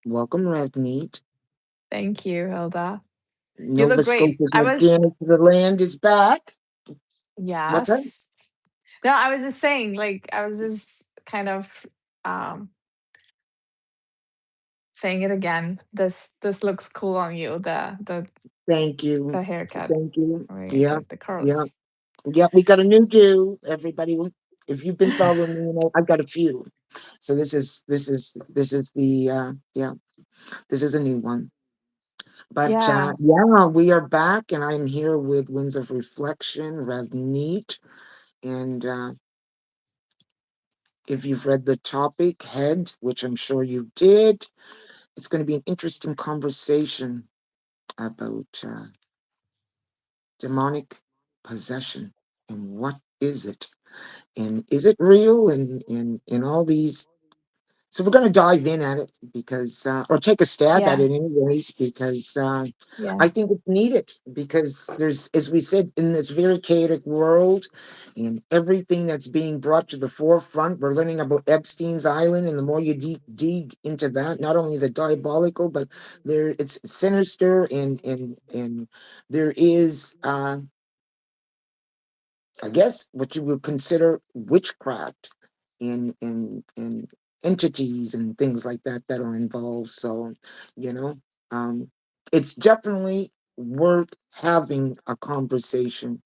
Welcome, Ravneet. Thank you, Hilda. You look Nova great. Scotia's I was, Organic to the Land is back. What's up? yes. No, I was just saying, I was just kind of um saying it again. This looks cool on you, Thank you. the haircut, Thank you. right? Yeah, Like the yeah, curls. yeah. We got a new do. Everybody, if you've been following me, I've got a few. So this is the yeah. This is a new one. But Yeah. yeah, we are back, and I'm here with Winds of Reflection, Ravneet, and if you've read the topic head, which I'm sure you did, it's going to be an interesting conversation about demonic possession and what is it, and is it real, and in all these. So we're going to dive in at it because, or take a stab at Yeah. it anyways, because I Yeah. think it's needed because there's, as we said, in this very chaotic world and everything that's being brought to the forefront, we're learning about Epstein's Island, and the more you deep dig into that, not only is it diabolical, but it's sinister, and there is, I guess, what you would consider witchcraft in entities and things like that are involved. So, you know, um, it's definitely worth having a conversation,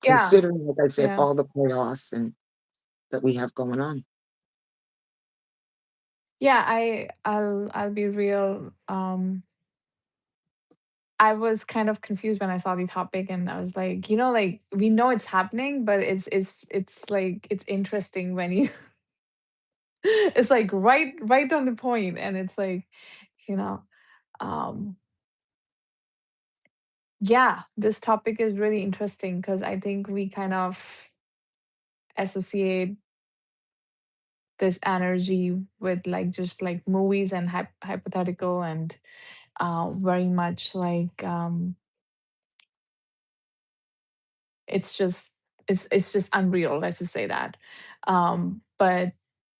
Yeah. considering, like I said, Yeah. all the chaos and that we have going on. Yeah, I'll be real. I was kind of confused when I saw the topic, and I was like, we know it's happening, but it's like it's interesting when you it's like right on the point, and it's like, you know, um yeah, this topic is really interesting because I think we kind of associate this energy with like just like movies and hypothetical and very much like it's just it's just unreal, let's just say that. But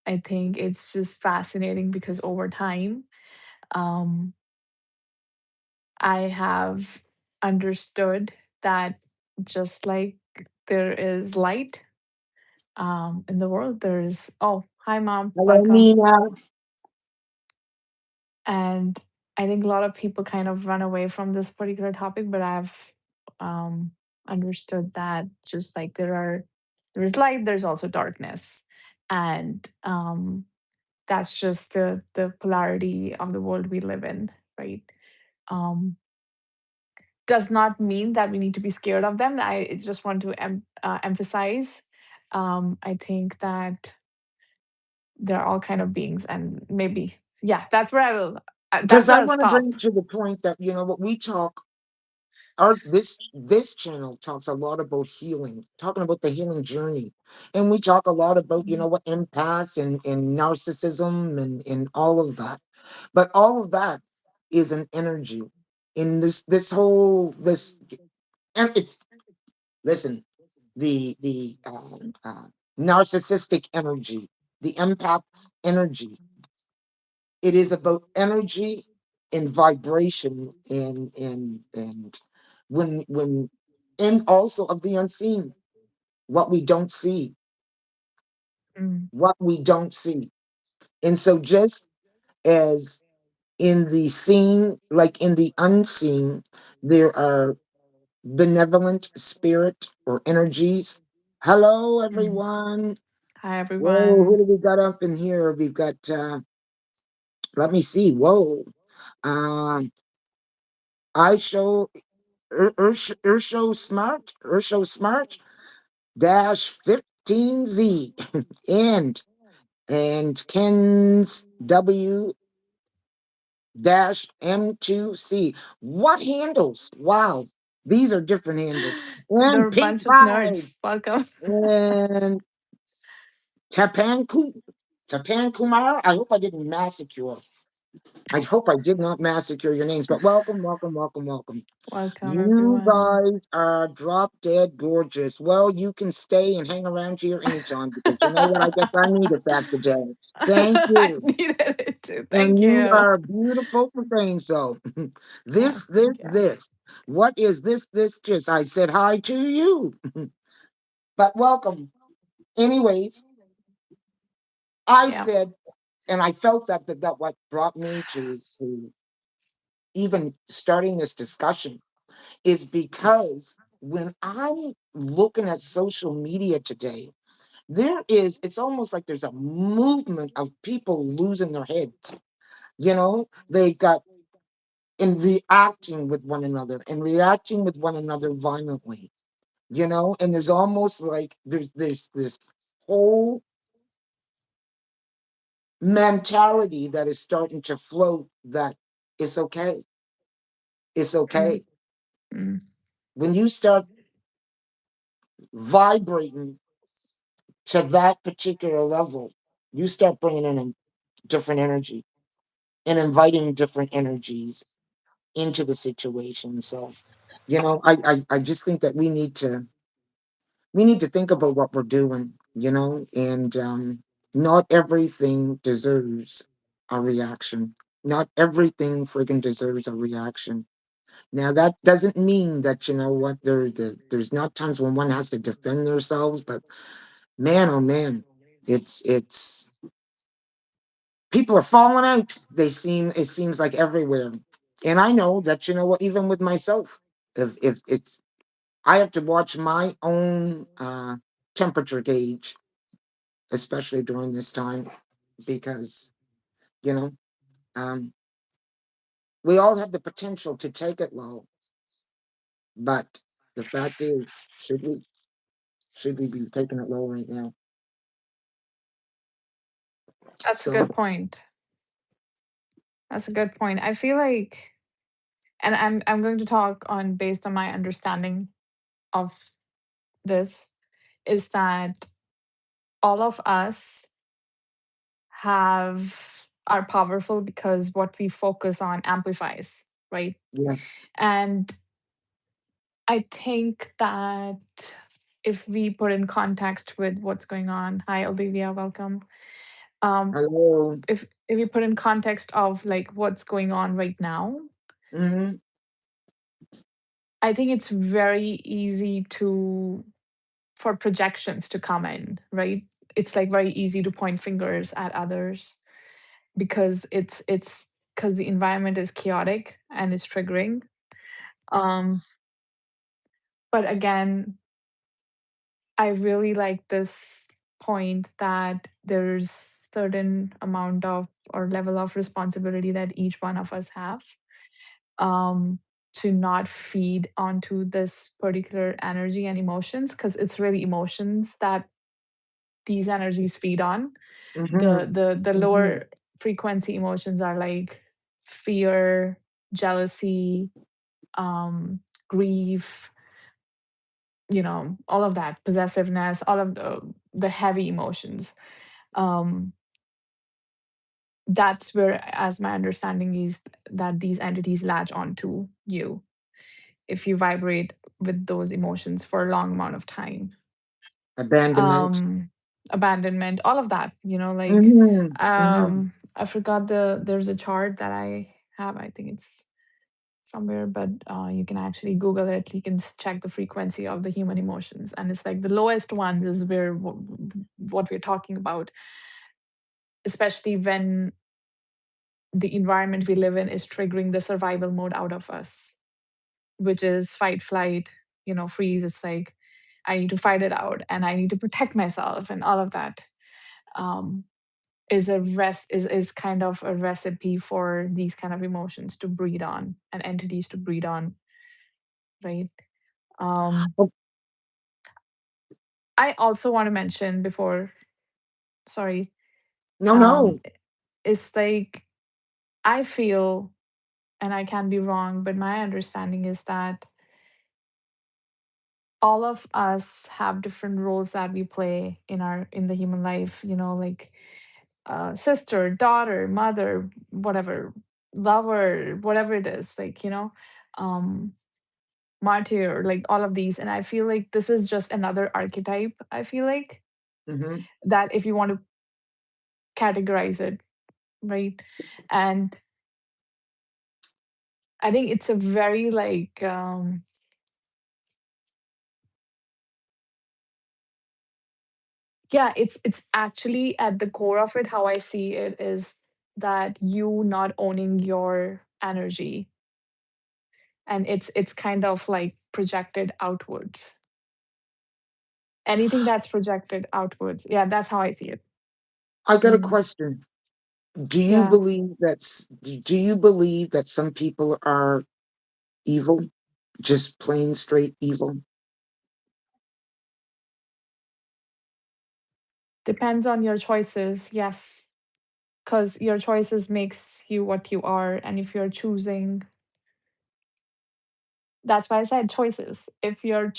I think it's just fascinating because over time um I have understood that just like there is light in the world, there's, oh, hi mom, Hello, welcome. Nina. And I think a lot of people kind of run away from this particular topic, but I've um understood that just like there's light, there's also darkness. And that's just the polarity of the world we live in, right? um does not mean that we need to be scared of them. I just want to emphasize, I think that they're all kind of beings, and maybe, yeah, that's where I will that's Because where I I'll want to stop. bring to the point that, what we talk, this channel talks a lot about healing, talking about the healing journey, and we talk a lot about, Mhm. what empaths and narcissism and all of that. But all of that is an energy in this whole this, and it's, listen, the narcissistic energy, the empath's energy. It is about energy and vibration, and when and also of the unseen, what we don't see, Mm, what we don't see. And so just as in the seen, like in the unseen, there are benevolent spirit or energies. Hello, mm. everyone. Hi Whoa, who everyone. do we got up in here? We've got, let me see. Whoa. Um, I show Ursho Smart dash 15Z and Ken's W dash M2C. What handles? Wow, these are different handles. There are And a Pink bunch of Vibe nerds. Welcome. and Tapan Ku- Tapan Kumar. I hope I didn't massacre. I hope I did not massacre your names, but welcome, welcome, welcome, welcome. Welcome You everyone. guys are drop dead gorgeous. Well, you can stay and hang around here anytime because you know what? I guess I needed that today. Thank I you. needed Thank And you you. are beautiful for saying so. Yes, thank you. This. What is this? Just I said hi to you, but welcome. Anyways, I Yeah. said, and I felt that what brought me to even starting this discussion is because when I'm looking at social media today, it's almost like there's a movement of people losing their heads. They got in reacting with one another and reacting with one another violently, and there's almost like there's this whole mentality that is starting to float that it's okay. It's Mm, okay. mm. When you start vibrating to that particular level, you start bringing in a different energy and inviting different energies into the situation. So, I just think that we need to think about what we're doing, and not everything deserves a reaction. Not everything friggin' deserves a reaction. Now that doesn't mean that what there's not times when one has to defend themselves, but man, oh man, it's people are falling out. It seems like everywhere, and I know that what even with myself, if it's I have to watch my own temperature gauge, especially during this time, because you know um, we all have the potential to take it low, but the fact is, should we be taking it low right now? That's a So good point. That's a good point. I feel like, and I'm going to talk on based on my understanding of this, is that all of us are powerful because what we focus on amplifies, right? yes, And I think that if we put in context with what's going on, hi Olivia, welcome. Um, hello. if we put in context of like what's going on right now, Hmm. I think it's very easy to for projections to come in, right? It's like very easy to point fingers at others because it's because the environment is chaotic and it's triggering. Um, but again, I really like this point that there's certain amount of or level of responsibility that each one of us have, um, to not feed onto this particular energy and emotions because it's really emotions that these energies feed on. Hmm. The Hmm. lower frequency emotions are like fear, jealousy, um, grief, all of that, possessiveness, all of the heavy emotions. Um, that's where, as my understanding is, that these entities latch onto you if you vibrate with those emotions for a long amount of time. Abandonment. Abandonment, all of that, like, Hmm. Hmm. I forgot there's a chart that I have. I think it's somewhere, but you can actually Google it. You can check the frequency of the human emotions, and it's like the lowest one is where what we're talking about, especially when the environment we live in is triggering the survival mode out of us, which is fight, flight, freeze. It's like I need to fight it out and I need to protect myself and all of that. Um, is kind of a recipe for these kind of emotions to breed on and entities to breed on, right? Um, Oh, I also want to mention before, sorry, no, um, no. it's like I feel, and I can be wrong, but my understanding is that all of us have different roles that we play in the human life, like sister, daughter, mother, whatever, lover, whatever it is, like, um martyr, like all of these. And I feel like this is just another archetype, I feel like, Hmm. that if you want to categorize it, right? And I think it's a very like yeah, it's actually at the core of it, how I see it is that you not owning your energy, and it's kind of like projected outwards. Anything that's projected outwards. Yeah, that's how I see it. I got a Mm. question. Do you Yeah. believe do you believe that some people are evil? Just plain straight evil? Depends on your choices, yes. Because your choices makes you what you are. And if you're choosing, that's why I said choices. If you're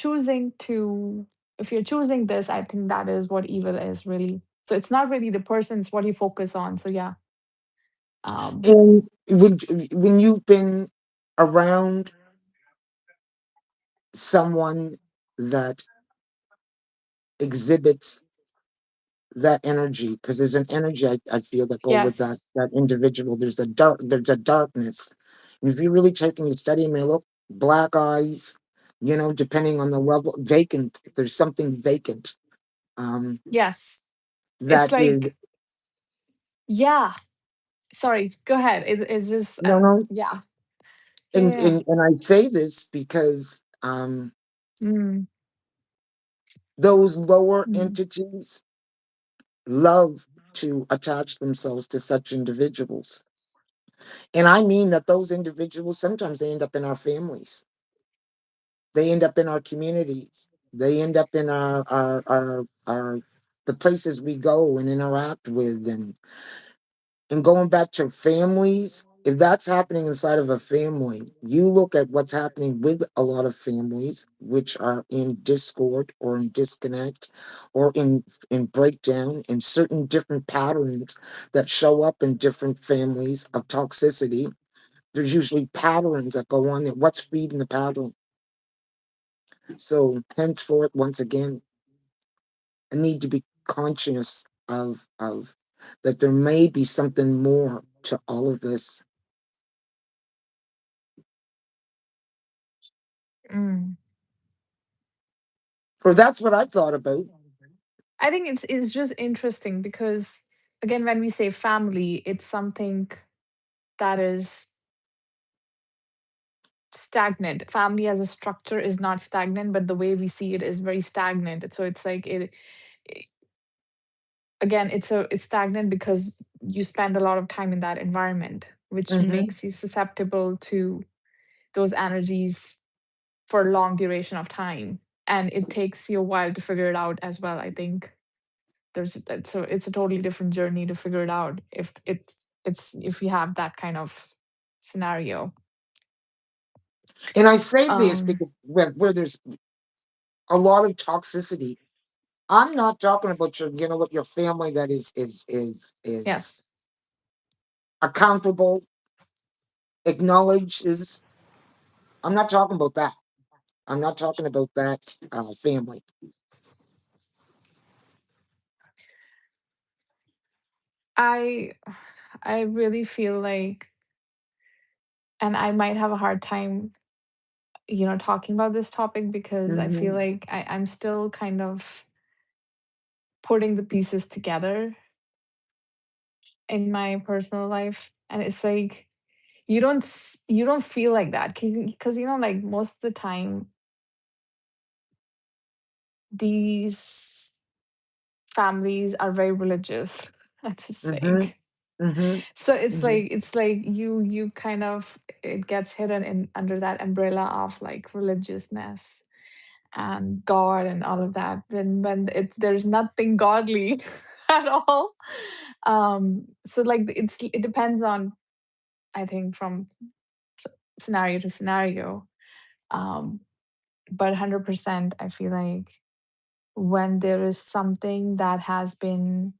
choosing this, I think that is what evil is really. So it's not really the person, it's what you focus on. So yeah. Um, And when you've been around someone that exhibits that energy, because there's an energy I feel that go with yes. that individual. There's a darkness. And if you're really taking a study, may look black eyes, depending on the level, vacant. There's something vacant. Um, Yes. It's that is like, yeah. Sorry, go ahead. It's just no, no. yeah. Yeah. And Yeah. and I say this because Mm, those lower mm. entities love to attach themselves to such individuals. And I mean that those individuals sometimes they end up in our families. They end up in our communities. They end up in our the places we go and interact with, and going back to families, if that's happening inside of a family, you look at what's happening with a lot of families which are in discord or in disconnect or in breakdown, in certain different patterns that show up in different families of toxicity. There's usually patterns that go on there. What's feeding the pattern? So henceforth, once again, I need to be conscious of that there may be something more to all of this. Mm. Or that's what I thought about. I think it's just interesting because again, when we say family, it's something that is stagnant. Family as a structure is not stagnant, but the way we see it is very stagnant. So it's like it again, it's stagnant because you spend a lot of time in that environment, which Hmm. makes you susceptible to those energies for a long duration of time. And it takes you a while to figure it out as well. I think so it's a totally different journey to figure it out if it's if you have that kind of scenario. And I say this Um, because where there's a lot of toxicity, I'm not talking about your family that is yes. accountable, acknowledges. I'm not talking about that. I'm not talking about that family. I I really feel like, and I might have a hard time, talking about this topic because I feel Hmm. like I'm still kind of putting the pieces together in my personal life. And it's like you don't feel like that because like most of the time these families are very religious. I'm just saying. Hmm. Hmm. So it's Hmm. like you kind of, it gets hidden in under that umbrella of like religiousness and God and all of that. When there's nothing godly at all. So like it depends on, I think, from s- scenario to scenario. Um, but 100% I feel like when there is something that has been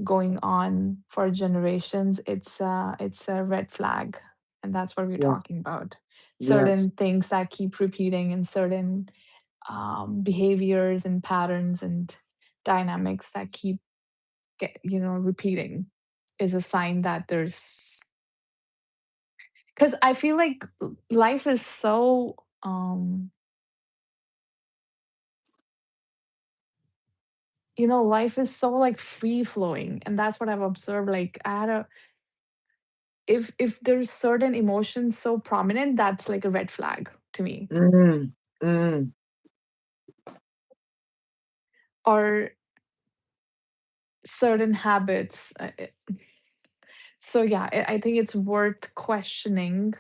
going on for generations, it's a red flag, and that's what we're Yeah. talking about. Yes. Certain things that keep repeating, and certain behaviors and patterns and dynamics that keep repeating. is a sign that there's, because I feel like life is so life is so like free flowing, and that's what I've observed. Like I had a if there's certain emotions so prominent, that's like a red flag to me. Mm, mm, Or certain habits. So yeah, I think it's worth questioning.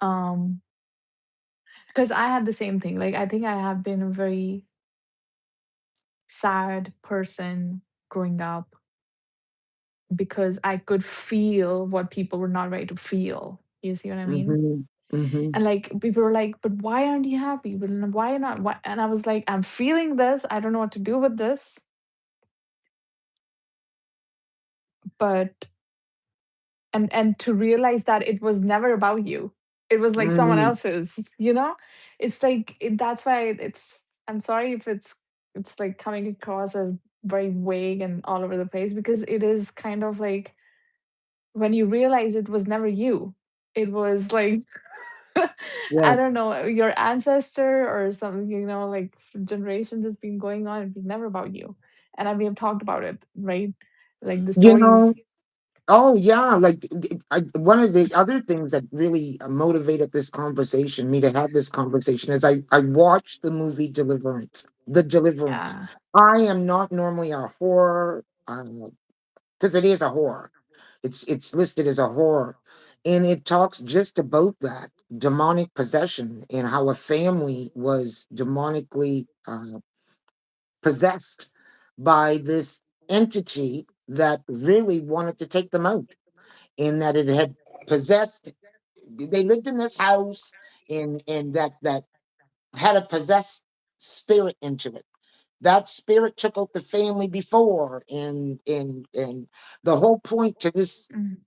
Um, because I had the same thing. Like I think I have been a very sad person growing up because I could feel what people were not ready to feel. You see what I mean? mhm, mhm. And like people were like, "But why aren't you happy? But why not?" Why? And I was like, "I'm feeling this. I don't know what to do with this." But and to realize that it was never about you, it was like someone Mm, else's. It's like that's why it's, I'm sorry if it's like coming across as very vague and all over the place, because it is kind of like when you realize it was never you, it was like I yeah. don't know, your ancestor or something, like for generations it's been going on. It was never about you. And we have talked about it, right? Like the You know, stories. oh yeah, like one of the other things that really motivated this conversation, me to have this conversation, is I watched the movie Deliverance. The Deliverance. Yeah. I am not normally a horror, because it is a horror. It's listed as a horror, and it talks just about that demonic possession and how a family was demonically possessed by this entity that really wanted to take them out, and that it had possessed. They lived in this house, and that had a possessed spirit into it. That spirit took out the family before, and the whole point to this, Mhm.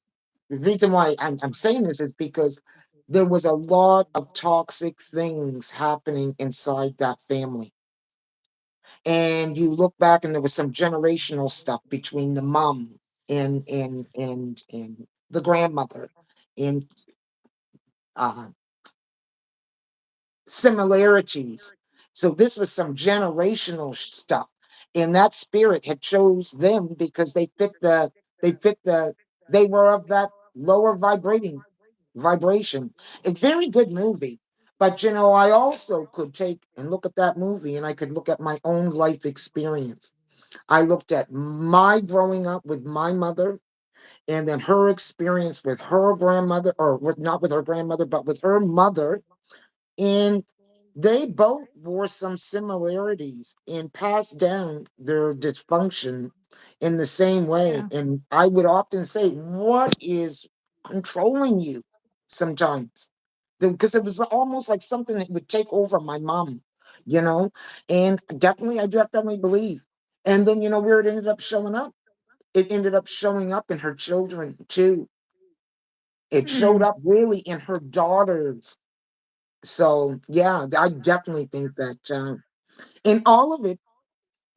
the reason why I'm saying this is because there was a lot of toxic things happening inside that family. And you look back and there was some generational stuff between the mom and the grandmother, and uh, similarities. So this was some generational stuff, and that spirit had chose them because they fit the they were of that lower vibrating vibration. A very good movie. But I also could take and look at that movie, and I could look at my own life experience. I looked at my growing up with my mother, and then her experience with her grandmother, or not with her grandmother, but with her mother, and they both bore some similarities and passed down their dysfunction in the same way. Yeah. And I would often say, what is controlling you sometimes? Because it was almost like something that would take over my mom, you know? And definitely, I definitely believe. And then, where it ended up showing up? It ended up showing up in her children too. It showed Mm. up really in her daughters. So yeah, I definitely think that, in all of it,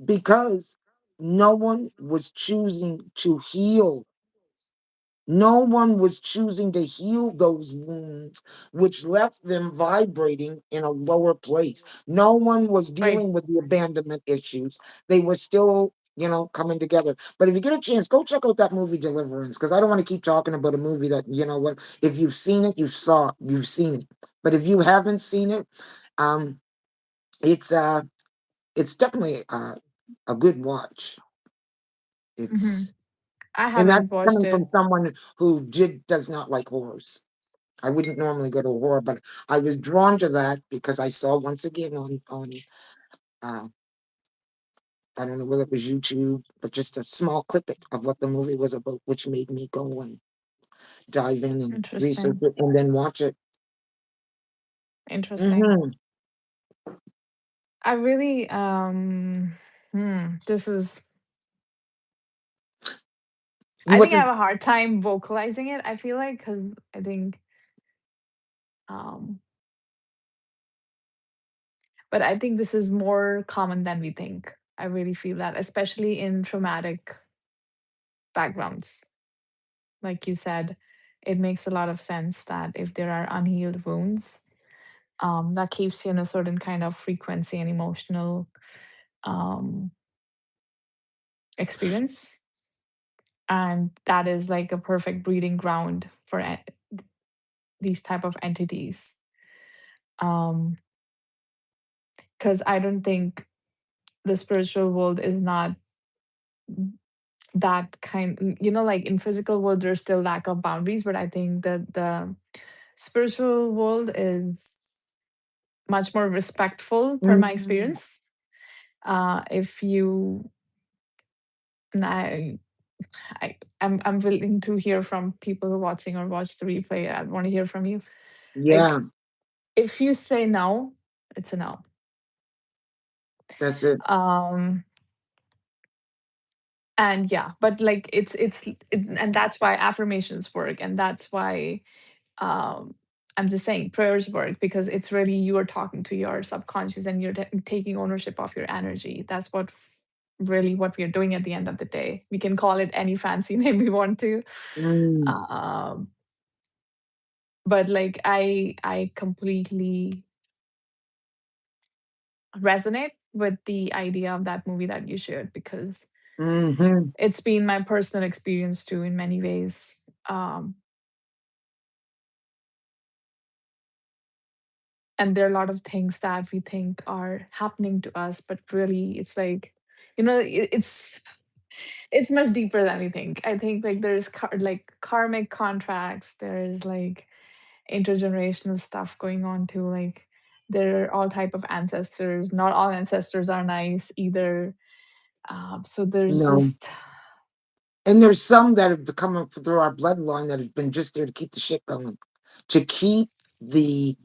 because no one was choosing to heal. No one was choosing to heal those wounds, which left them vibrating in a lower place. No one was Right. dealing with the abandonment issues. They were still, coming together. But if you get a chance, go check out that movie Deliverance, because I don't want to keep talking about a movie that, what, if you've seen it, you've seen it. But if you haven't seen it, um, it's it's definitely a good watch. Hmm. It's I And that's haven't watched coming it. from someone who does not like horrors. I wouldn't normally go to horror, but I was drawn to that because I saw once again on uh, I don't know whether it was YouTube, but just a small clip of what the movie was about, which made me go and dive in and research Interesting. it and then watch it. Interesting. Hmm. I really this is, You I think I wasn't. have a hard time vocalizing it. I feel like cuz I think um but I think this is more common than we think. I really feel that, especially in traumatic backgrounds. Like you said, it makes a lot of sense that if there are unhealed wounds, that keeps you in a certain kind of frequency and emotional um, experience, and that is like a perfect breeding ground for these type of entities. Um, because I don't think the spiritual world is not that kind, like in physical world there's still lack of boundaries, but I think that the spiritual world is much more respectful per my Mm, experience. If you and I'm willing to hear from people who are watching or watch the replay. I want to hear from you. yeah, Like, if you say no, it's a no. that's it. um and yeah, but like and that's why affirmations work, and that's why um I'm just saying prayers work, because it's really you are talking to your subconscious and you're taking ownership of your energy. That's what really what we are doing at the end of the day. We can call it any fancy name we want to. Mm, um but like I completely resonate with the idea of that movie that you shared, because hmm. it's been my personal experience too in many ways. And there are a lot of things that we think are happening to us, but really it's like, it's much deeper than we think. I think like there's like karmic contracts, there's like intergenerational stuff going on too. Like there are all type of ancestors. Not all ancestors are nice either. So there's No. just And there's some that have come up through our bloodline that have been just there to keep the shit going, to keep the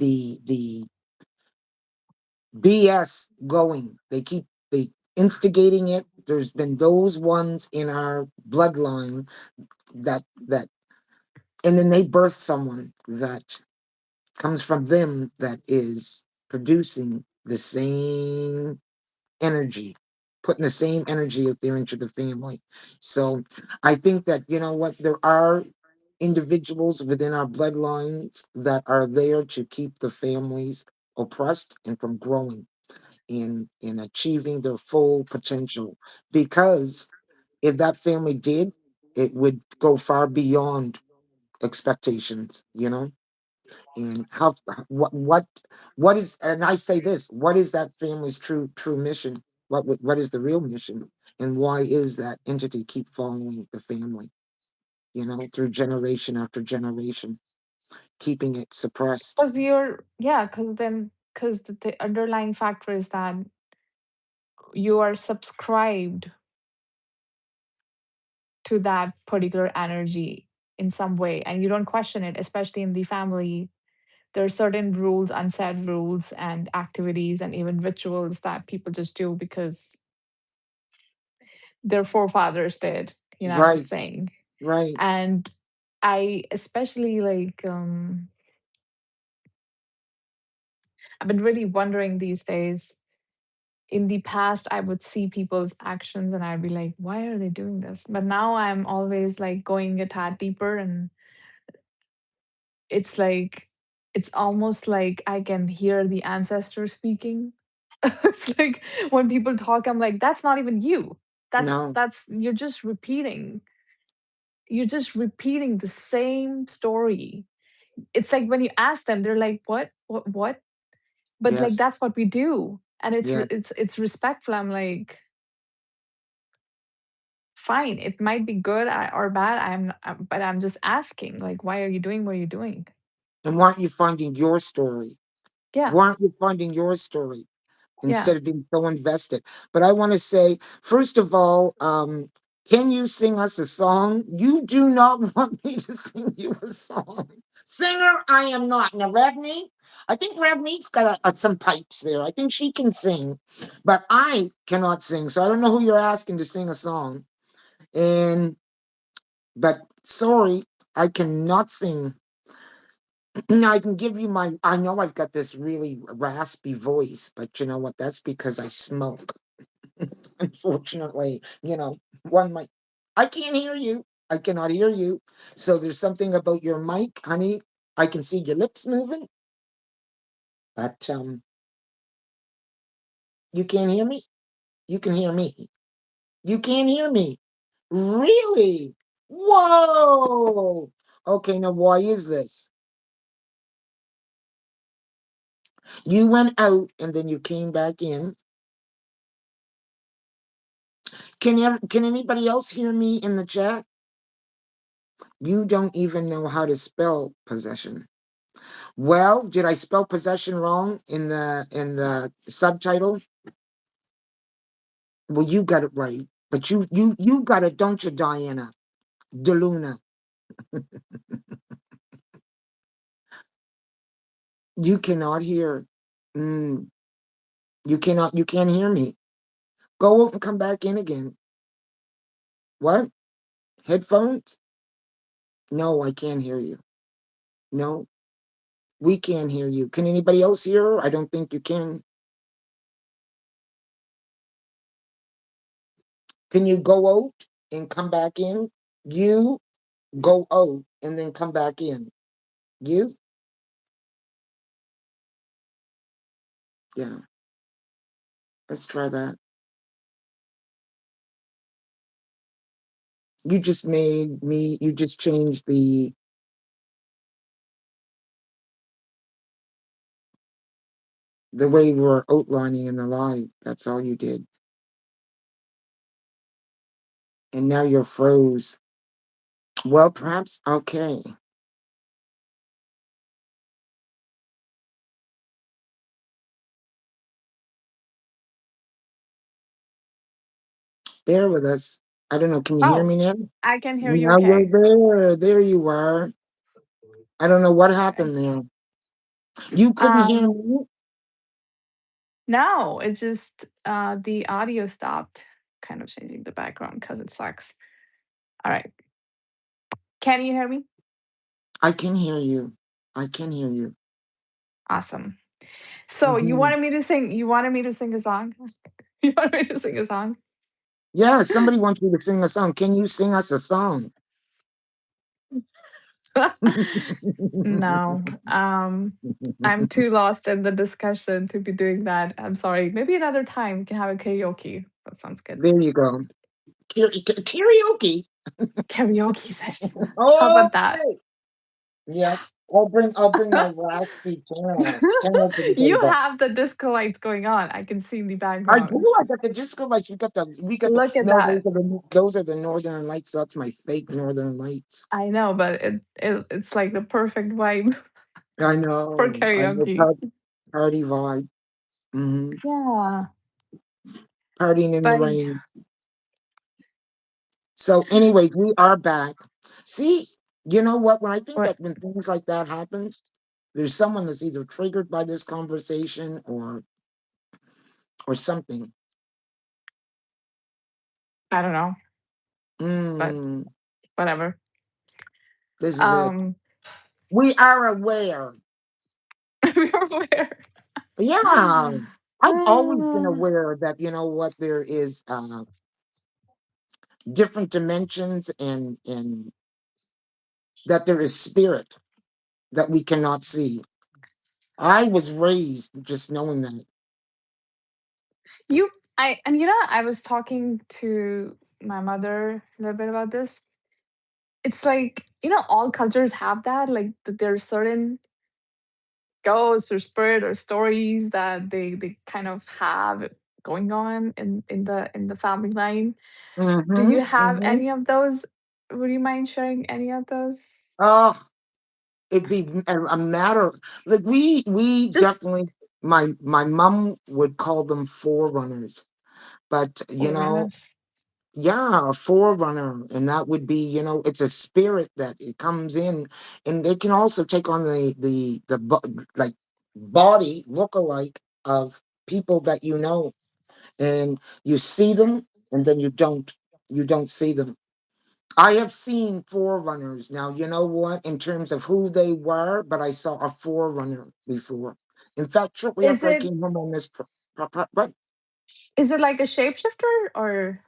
BS going. They instigating it. There's been those ones in our bloodline that and then they birth someone that comes from them that is producing the same energy, putting the same energy out there into the family. So I think that, you know what, there are individuals within our bloodlines that are there to keep the families oppressed and from growing in achieving their full potential. Because if that family did, it would go far beyond expectations, you know? And how what is, and I say this, what is that family's true mission? What is the real mission? And why is that entity keep following the family, through generation after generation, keeping it suppressed? because you're yeah, because the underlying factor is that you are subscribed to that particular energy in some way and you don't question it, especially in the family. There are certain rules, unsaid rules, and activities, and even rituals that people just do because their forefathers did. I'm Right, just saying. right. And I especially like, I've been really wondering these days. In the past, I would see people's actions and I'd be like, why are they doing this? But now I'm always like going a tad deeper, and it's like, it's almost like I can hear the ancestors speaking. It's like when people talk, I'm like, that's not even you. No, That's you're just repeating the same story. It's like when you ask them, they're like, what? But like yes, that's what we do, and it's yeah. re- it's it's respectful. I'm like, fine, it might be good or bad. But I'm just asking, like, why are you doing what you're doing? And why aren't you finding your story? Yeah, Why aren't you finding your story yeah. instead of being so invested? But I want to say, first of all, can you sing us a song? You do not want me to sing you a song. Singer, I am not. Now, Ravneet, I think Ravneet's got some pipes there. I think she can sing, but I cannot sing. So I don't know who you're asking to sing a song. And, but sorry, I cannot sing. I can give you I know I've got this really raspy voice, but you know what? That's because I smoke. Unfortunately, one might. I can't hear you. I cannot hear you. So there's something about your mic, honey. I can see your lips moving, but you can't hear me. You can hear me. You can't hear me. Really? Whoa. Okay, now why is this? You went out and then you came back in. Can anybody else hear me in the chat? You don't even know how to spell possession. Well, did I spell possession wrong in the subtitle? Well, you got it right. But you got it, don't you, Diana? DeLuna. You cannot hear. Mm, you can't hear me. Go out and come back in again. What? Headphones? No, I can't hear you. No, we can't hear you. Can anybody else hear her? I don't think you can. Can you go out and come back in? You go out and then come back in. You? Yeah. Let's try that. You just changed the way we were outlining in the live. That's all you did. And now you're froze. Well, perhaps, okay. Bear with us. I don't know. Can you hear Oh, me now? I can hear you Now you're okay. there. There you are. I don't know what Okay. happened there. You couldn't hear Um, me? no, it just the audio stopped kind of changing the background because it sucks. All right. Can you hear me? I can hear you. I can hear you. Awesome. So Hmm. you wanted me to sing a song? You wanted me to sing a song? Yeah, somebody wants you to sing a song. Can you sing us a song? No. I'm too lost in the discussion to be doing that. I'm sorry. Maybe another time we can have a karaoke. That sounds good. There you go. Karaoke. Karaoke session. How Oh, about that? yeah. I'll bring my raspy tenor to the You table. have the disco lights going on. I can see in the I do. background. I got the disco lights. We got the Look at no. that. Those are the northern lights. That's my fake northern lights. I know, but it's like the perfect vibe I for know. I know. karaoke. Party vibe. Hmm. Yeah. Partying in the But rain. So, anyways, we are back. See, you know what? When I think what that when things like that happen, there's someone that's either triggered by this conversation or something. I don't know, but Mm, whatever. this is it. Um We are aware. we are aware. Yeah. I've always been Ah, aware that, you know what, there is different dimensions and that there is spirit that we cannot see. I was raised just knowing that. you I and I was talking to my mother a little bit about this. It's like, all cultures have that, like there's certain ghosts or spirit or stories that they kind of have going on in the family line. Do Mm-hmm. you have Mm-hmm. any of those? Would you mind sharing any of those? Oh, it'd be a matter like we Just definitely my mom would call them forerunners, but forerunners. yeah, a forerunner, and that would be, it's a spirit that it comes in, and they can also take on like body look-alike of people that and you see them, and then you don't see them. I have seen forerunners. Now, you know what, in terms of who they were, but I saw a forerunner before. In fact, shortly Is after I it came home on this, but is it like a shapeshifter or?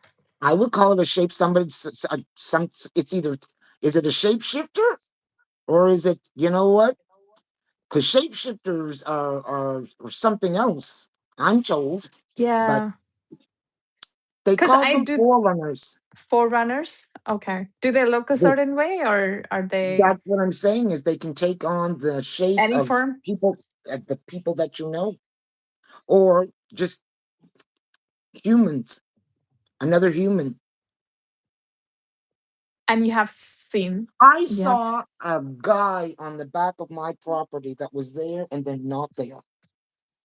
I would call it a shape. Somebody, some. It's either, is it a shapeshifter, or is it, you know what? Because shapeshifters are something else. I'm told, but Yeah. they Because call I them do forerunners. forerunners. Okay. Do they look a Th- certain way or are they That's what I'm saying, is they can take on the shape any of form? people, the people that you know, or just humans. Another human. And you have seen, I you have, saw a guy on the back of my property that was there and then not there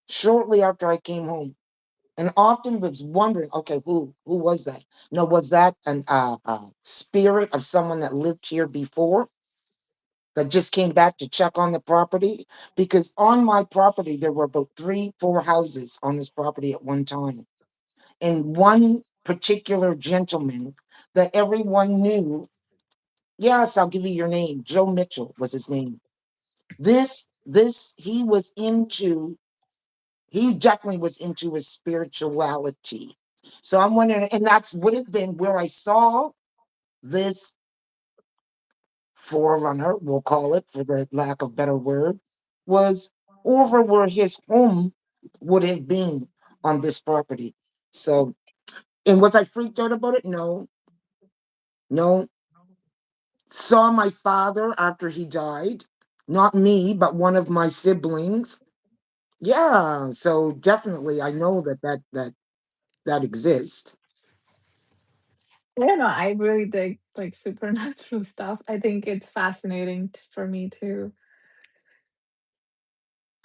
shortly after I came home. And often was wondering, okay, who was that? Now, was that an spirit of someone that lived here before that just came back to check on the property? Because on my property there were about 3, 4 houses on this property at one time, and one particular gentleman that everyone knew. Yes, I'll give you your name. Joe Mitchell was his name. This he was into. He definitely was into his spirituality. So I'm wondering, and that's would have been where I saw this forerunner, we'll call it for the lack of better word, was over where his home would have been on this property. So, and was I freaked out about it? No, no. Saw my father after he died, not me, but one of my siblings. Yeah, so definitely I know that exists. I don't know. I really dig like supernatural stuff. I think it's fascinating for me to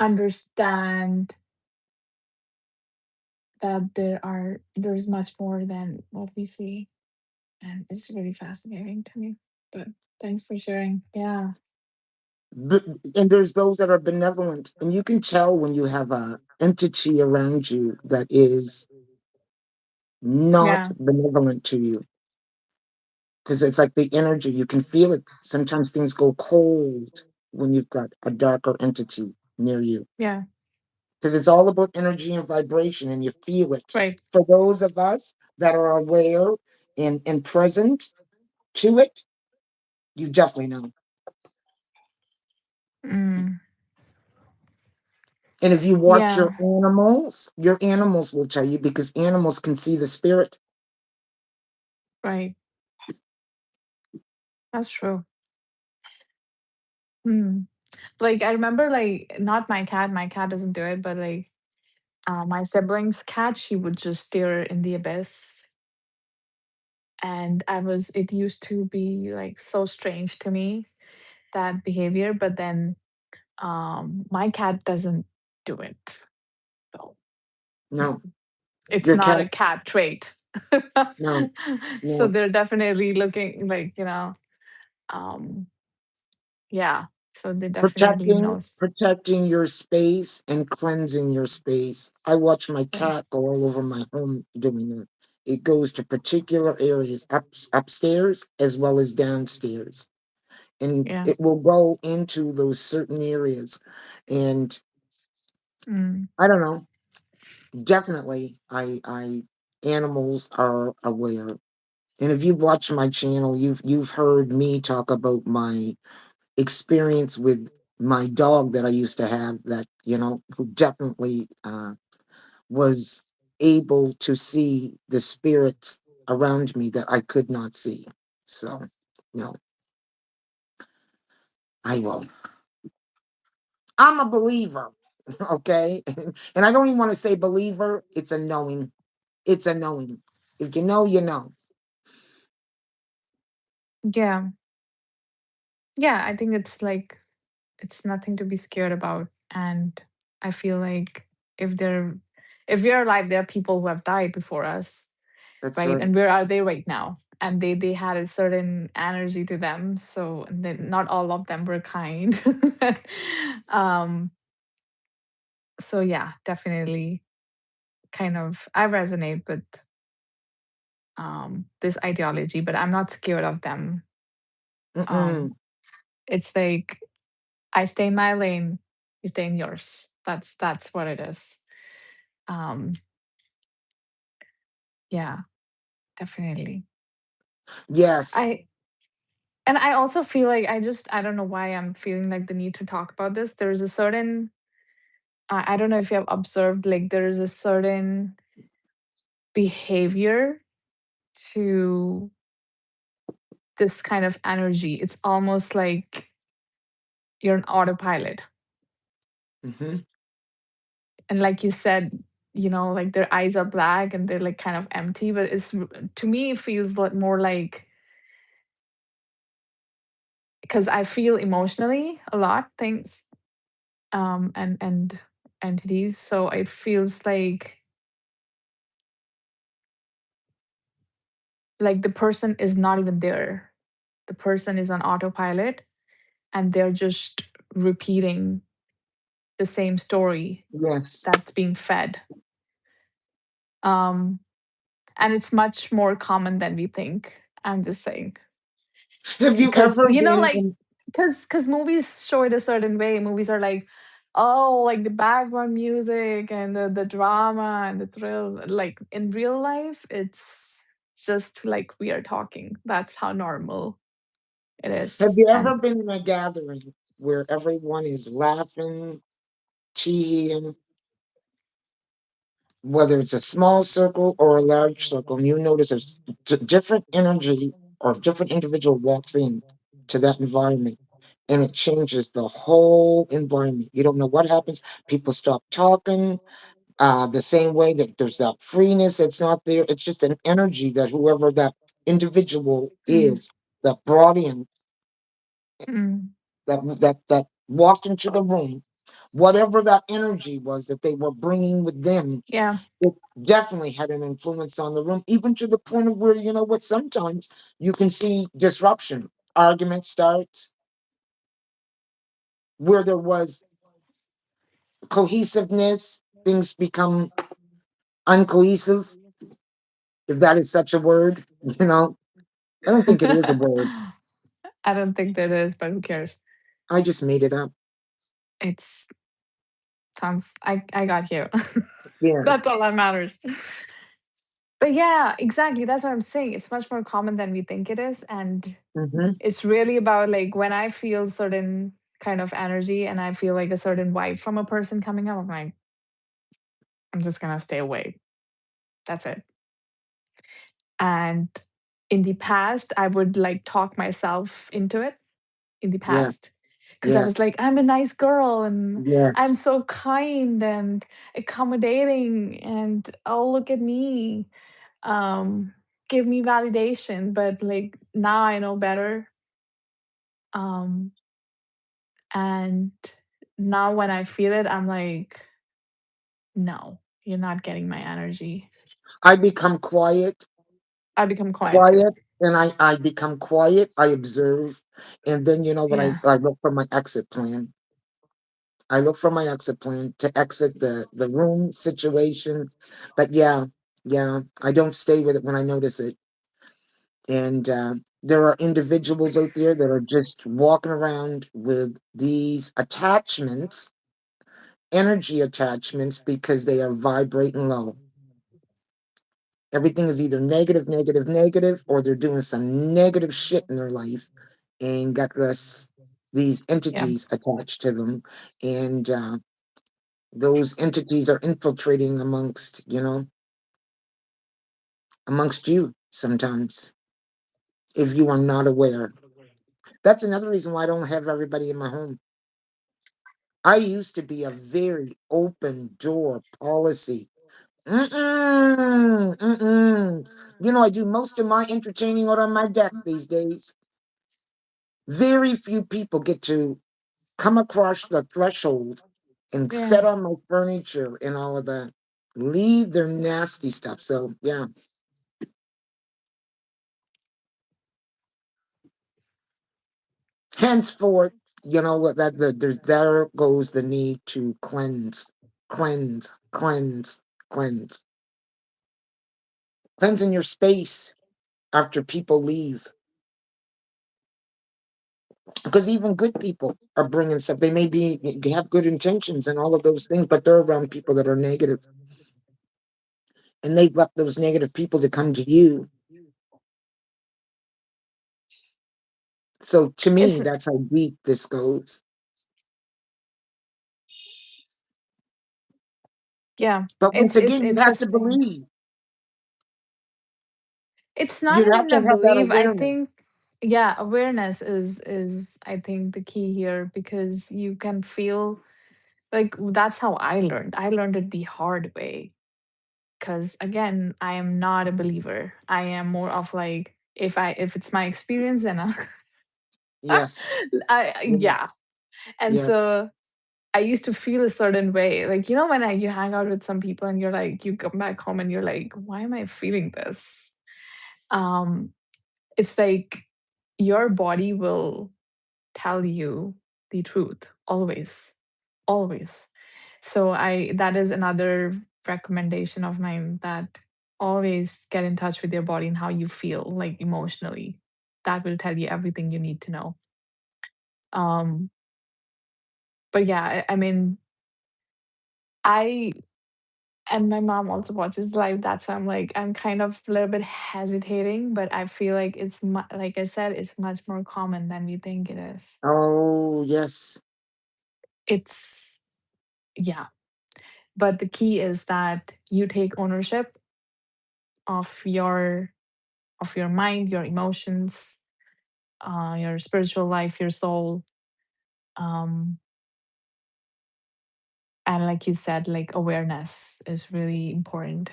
understand that there's much more than what we see, and it's really fascinating to me. But thanks for sharing. Yeah, But, and there's those that are benevolent, and you can tell when you have a entity around you that is not yeah, benevolent to you, because it's like the energy, you can feel it. Sometimes things go cold when you've got a darker entity near you, yeah. because it's all about energy and vibration, and you feel it. Right. For those of us that are aware and present to it, you definitely know. Mm, And if you watch yeah. your animals will tell you, because animals can see the spirit. Right. That's true. Hmm. Like I remember, like not my cat. My cat doesn't do it, but like my sibling's cat, she would just stare in the abyss, and I was. It used to be like so strange to me, that behavior, but then my cat doesn't do it. So No, it's your not cat. a cat trait. No, So no. they're definitely looking like, um yeah. So they definitely knows. Protecting your space and cleansing your space. I watch my Right. cat go all over my home doing that. It goes to particular areas upstairs as well as downstairs, and Yeah. it will go into those certain areas. And Mm, I don't know. Definitely, I animals are aware. And if you've watched my channel, you've heard me talk about my experience with my dog that I used to have, that, who definitely was able to see the spirits around me that I could not see. So, no, I will. I'm a believer, okay? And I don't even want to say believer, it's a knowing. It's a knowing. If you know, you know. yeah. Yeah, I think it's like it's nothing to be scared about. And I feel like if they're if we're alive, there are people who have died before us, That's right? right. And where are they right now? And they had a certain energy to them, so not all of them were kind. um so yeah, definitely kind of I resonate with this ideology, but I'm not scared of them. um Mm-mm. it's like I stay in my lane, you stay in yours. That's what it is. um yeah, Definitely. Yes. I and I also feel like I don't know why I'm feeling like the need to talk about this. There's a certain I don't know if you have observed, like there is a certain behavior to this kind of energy. It's almost like you're an autopilot. Hmm. And like you said, like their eyes are black and they're like kind of empty, but to me it feels like more like, because I feel emotionally a lot things, and entities, so it feels like the person is not even there. The person is on autopilot and they're just repeating the same story Yes. that's being fed. Um, and it's much more common than we think. I'm just saying. Have you Because, ever been like, in? because movies show it a certain way. Movies are like, oh, like the background music and the drama and the thrill. Like in real life, it's just like we are talking. That's how normal it Have is. you And ever been in a gathering where everyone is laughing, cheering, whether it's a small circle or a large circle, and you notice there's different energy or different individual walks in to that environment, and it changes the whole environment. You don't know what happens. People stop talking. The same way that there's that freeness that's not there. It's just an energy that whoever that individual mm, is that brought in, mm, that walked into the room, whatever that energy was that they were bringing with them, yeah, it definitely had an influence on the room, even to the point of where, you know what, sometimes you can see disruption. Argument starts where there was cohesiveness, things become uncohesive, if that is such a word. You know, I don't think it is a word. I don't think that is, but who cares? I just made it up. It's sounds. I got you. Yeah. That's all that matters. But yeah, exactly. That's what I'm saying. It's much more common than we think it is, and Hmm. it's really about like when I feel certain kind of energy and I feel like a certain vibe from a person coming up, I'm like, I'm just gonna stay away. That's it. And in the past, I would like talk myself into it in the Yeah. past because I Yeah. was like, I'm a nice girl and Yes. I'm so kind and accommodating and oh, look at me. Um, give me validation. But like now I know better. Um, and now when I feel it, I'm like, no, you're not getting my energy. I become quiet, I become quiet too. quiet, and I become quiet. I observe, and then you know what, Yeah. I look for my exit plan. I look for my exit plan to exit the room situation. But yeah, yeah, I don't stay with it when I notice it. And there are individuals out there that are just walking around with these attachments, energy attachments, because they are vibrating low. Everything is either negative, negative, negative, or they're doing some negative shit in their life and got this these Yeah. entities attached to them. And those entities are infiltrating amongst, amongst you sometimes if you are not aware. That's another reason why I don't have everybody in my home. I used to be a very open door policy. Mm-mm, mm-mm. I do most of my entertaining out on my deck these days. Very few people get to come across the threshold and Yeah. set on my furniture and all of that. Leave their nasty stuff. So yeah. Henceforth, you know what there goes the need to cleanse, cleanse, cleanse, cleanse. Cleansing your space after people leave. Because even good people are bringing stuff. They may be have good intentions and all of those things, but they're around people that are negative, and they've left those negative people to come to you. So to me, It's that's how deep this goes. yeah, But once it's again, you have to interesting. believe. It's not You have even to a have that belief. I awareness. think yeah, awareness is I think the key here, because you can feel like that's how I learned. I learned it the hard way, because again, I am not a believer. I am more of like, if it's my experience, then Yes. Yeah. yeah. And Yes. so I used to feel a certain way. Like, when you hang out with some people and you're like, you come back home and you're like, why am I feeling this? Um, it's like your body will tell you the truth always, always. So that is another recommendation of mine, that always get in touch with your body and how you feel like emotionally. That will tell you everything you need to know. Um, but yeah, I mean, I and my mom also watches live. That's why I'm kind of a little bit hesitating, but I feel like like I said, it's much more common than we think it is. Oh, yes. It's yeah, but the key is that you take ownership of your mind, your emotions, your spiritual life, your soul, um, and like you said, like awareness is really important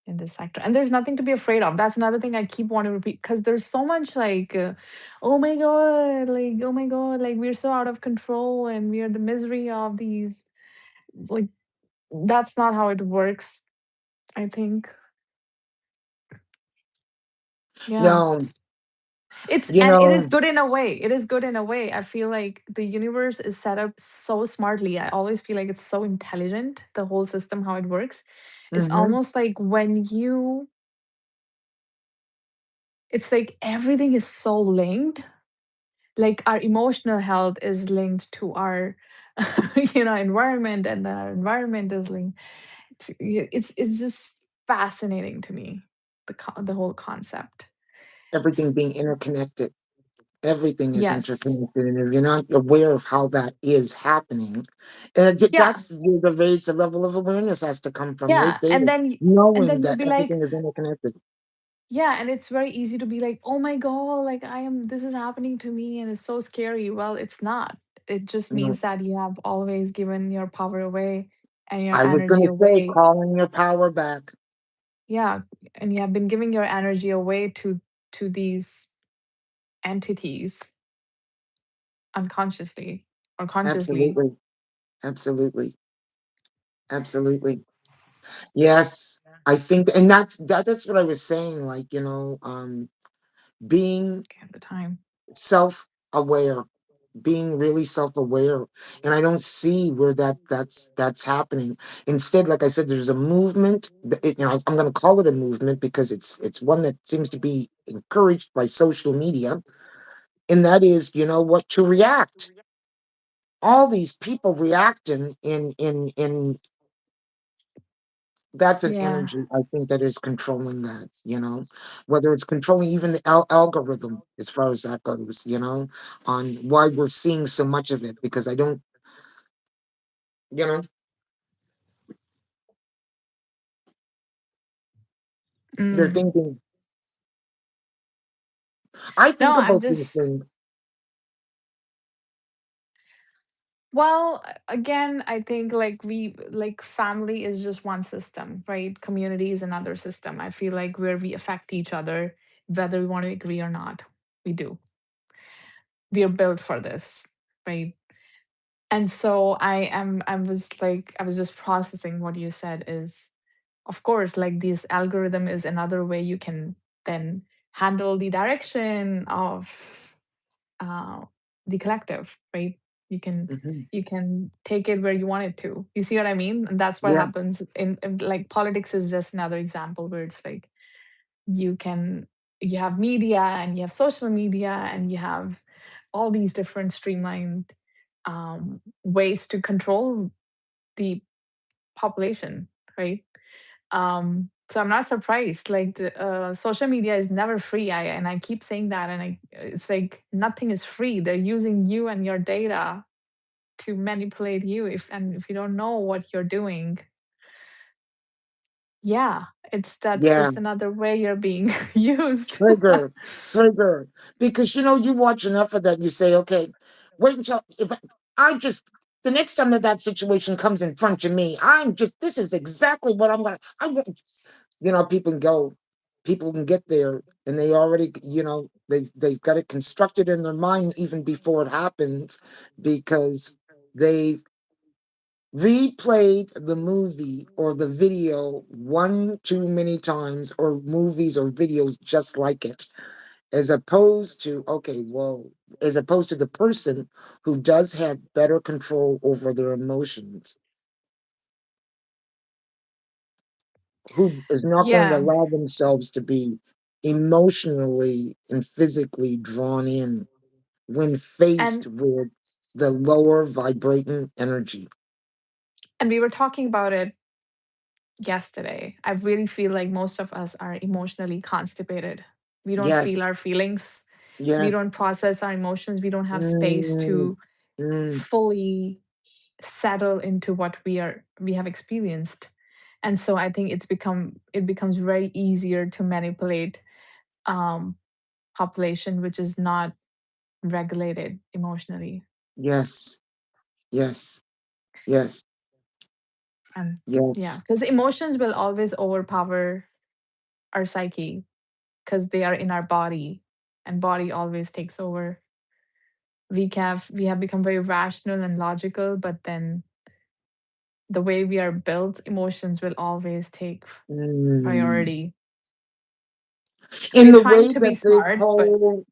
in this sector. And there's nothing to be afraid of. That's another thing I keep wanting to repeat, because there's so much like, oh my god, like we're so out of control and we are the misery of these. Like that's not how it works. I think, yeah. No, you And it is know, good in a way. It is good in a way. I feel like the universe is set up so smartly. I always feel like it's so intelligent, the whole system, how it works. It's hmm almost like it's like everything is so linked. Like our emotional health is linked to our environment, and then our environment is linked it's just fascinating to me, the whole concept. S- everything being interconnected. Everything is yes. interconnected. And if you're not aware of how that is happening, Yeah. that's where the level of awareness has to come from right Yeah, there. and then Knowing you'll that be like, everything is interconnected. yeah, and it's very easy to be like, oh my god, like this is happening to me and it's so scary. Well, it's not. It just You know, means that you have always given your power away and your I was energy going to say, away. calling your power back. Yeah, and you have been giving your energy away to these entities unconsciously or consciously. Absolutely. Absolutely. Absolutely. Yes. I think, and that's what I was saying. Like, being Okay, at the time. self aware, being really self aware. And I don't see where that's happening. Instead, like I said, there's a movement. I'm going to call it a movement because it's one that seems to be encouraged by social media. And that is, you know what, to react. All these people reacting in that's an Yeah. energy I think that is controlling that, whether it's controlling even the algorithm as far as that goes, on why we're seeing so much of it. Because I don't, you know, they're Mm. thinking, I No, think I'm about these just things. well, again, I think like family is just one system, right? Community is another system. I feel like where we affect each other, whether we want to agree or not, we do. We are built for this, right? And so I was just processing what you said is, of course, like this algorithm is another way you can then handle the direction of uh, the collective, right? You can Hmm. you can take it where you want it to. You see what I mean? And that's what Yeah. happens in like politics is just another example where it's like you can you have media and you have social media and you have all these different streamlined ways to control the population, right? So I'm not surprised. Like social media is never free. I keep saying that, and it's like nothing is free. They're using you and your data to manipulate you. If you don't know what you're doing, yeah, that's Yeah, just another way you're being used. trigger, trigger. Because you watch enough of that, you say, okay, wait until if I just the next time that that situation comes in front of me, I'm just this is exactly what I'm gonna. I won't. People can get there, and they already, they've got it constructed in their mind even before it happens, because they've replayed the movie or the video one too many times, or movies or videos just like it, as opposed to, okay, well, as opposed to the person who does have better control over their emotions, who is not going to Yeah, allow themselves to be emotionally and physically drawn in when faced and with the lower vibrating energy. we were talking about it yesterday. I really feel like most of us are emotionally constipated. We don't Yes, feel our feelings. We yeah. don't process our emotions. We don't have space Mm, to mm, fully settle into what we have experienced. And so I think it becomes very easier to manipulate um population which is not regulated emotionally. yes, yes, yes, And yeah, yes. because emotions will always overpower our psyche because they are in our body, and body always takes over. We have become very rational and logical, but then the way we are built, emotions will always take Mm. priority. In We're the trying way to be that this smart, but whole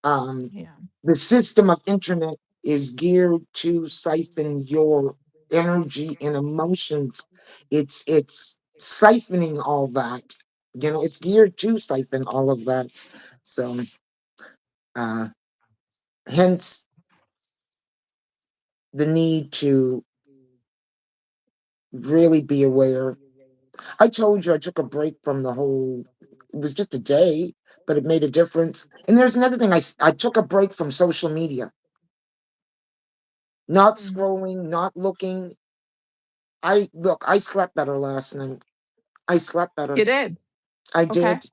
um, yeah. the system of internet is geared to siphon your energy and emotions. It's siphoning all that. It's geared to siphon all of that. So, uh, hence the need to really be aware. I told you I took a break from the whole. It was just a day, but it made a difference. And there's another thing. I took a break from social media, not Mm. scrolling, not looking. I slept better last night. I slept better. You did. I Okay. did.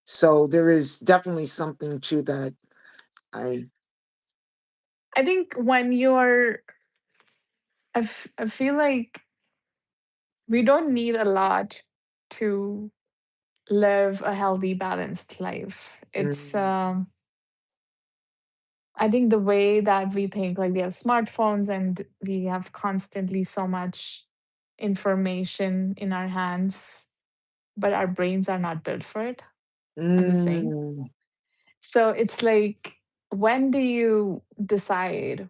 So there is definitely something to that. I I think when you're, I feel like we don't need a lot to live a healthy, balanced life. It's, mm, I think the way that we think, like we have smartphones and we have constantly so much information in our hands, but our brains are not built for it. I'm just saying. mm, So it's like, when do you decide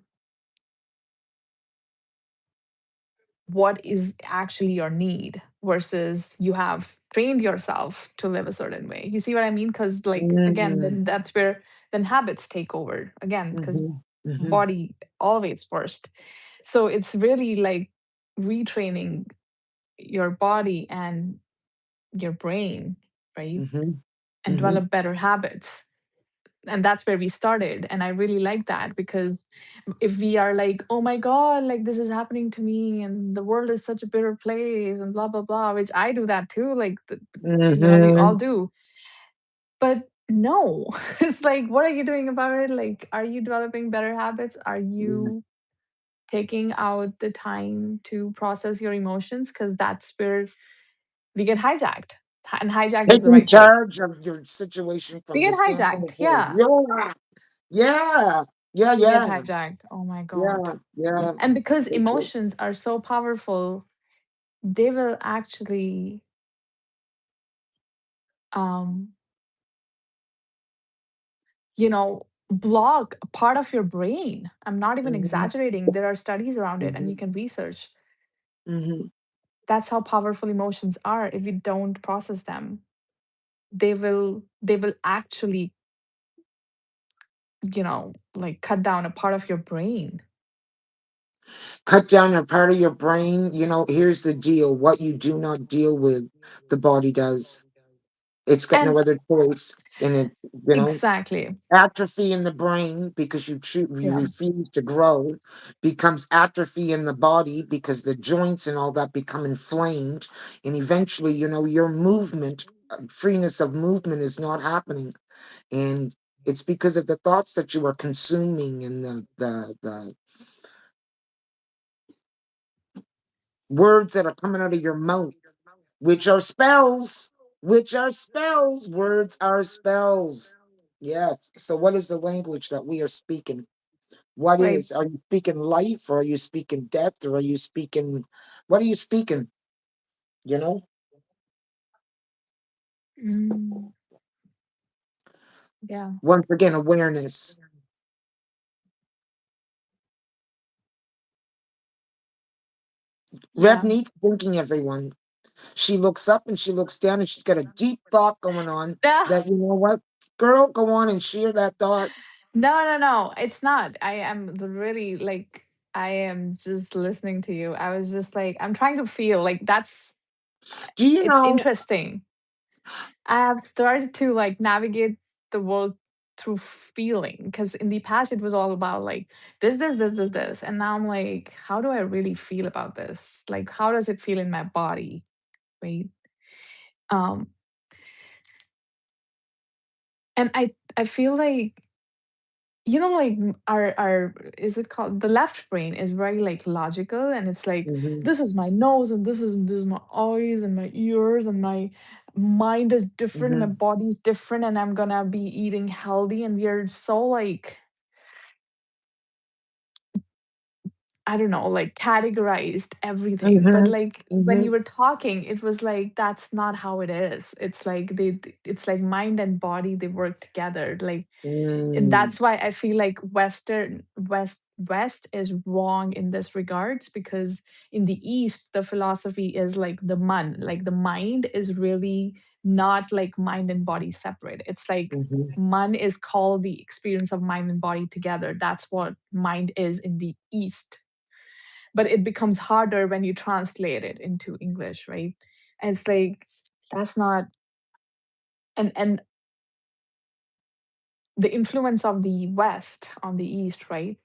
what is actually your need versus you have trained yourself to live a certain way? You see what I mean? Because, like, again, mm, then that's where then habits take over again, because mhm, mhm, body always first. So it's really like retraining your body and your brain, right? mhm, And mhm, develop better habits. And that's where we started, and I really like that, because if we are like, oh my god, like this is happening to me and the world is such a bitter place and blah blah blah, which I do that too, like we all mhm, do. But no, it's like, what are you doing about it? Like, are you developing better habits? Are mhm. you taking out the time to process your emotions? Because that's where we get hijacked, and hijacked is the Taking right word. charge of your situation We from the get standpoint hijacked, of, yeah. yeah, yeah, yeah, We get yeah, hijacked, oh my god. yeah, yeah. And because So true. emotions are so powerful, they will actually, um, block a part of your brain. I'm not even Mhm, exaggerating. There are studies around it, and you mhm, can research. mhm, That's how powerful emotions are. If you don't process them, they will actually, like cut down a part of your brain. Cut down a part of your brain. Here's the deal: what you do not deal with, the body does. It's got no And other choice in it. You know, exactly. atrophy in the brain because you Yeah. refuse to grow becomes atrophy in the body because the joints and all that become inflamed, and eventually, your movement, freeness of movement is not happening, and it's because of the thoughts that you are consuming and the words that are coming out of your mouth, which are spells, words are spells. Yes. So what is the language that we are speaking? Right. Are you speaking life, or are you speaking death, or are you speaking, what are you speaking? You know, Mm, yeah. once again, awareness. Yeah. Ravneet thinking, everyone. She looks up and she looks down and she's got a deep thought going on No, that, you know what, girl, go on and share that thought. no. It's not. I am really like, I am just listening to you. I was just like, I'm trying to feel like Do you it's know? interesting. I have started to like navigate the world through feeling, because in the past it was all about like this, and now I'm like, how do I really feel about this? Like, how does it feel in my body? Right. Um, and I feel like, like, our is it called, the left brain is very like logical, and it's like, Hmm. this is my nose, and this is my eyes and my ears, and my mind is different, my Hmm. body's different, and I'm gonna be eating healthy, and we are so like, I don't know, like categorized everything. But Hmm. like when Hmm. you were talking, it was like that's not how it is. It's like it's like mind and body, they work together. Like, and Mm. that's why I feel like West is wrong in this regards, because in the East the philosophy is like the man, like the mind is really not like mind and body separate. It's like Hmm. man is called the experience of mind and body together. That's what mind is in the East. But it becomes harder when you translate it into English, right? And it's like, that's not, and the influence of the West on the East, right?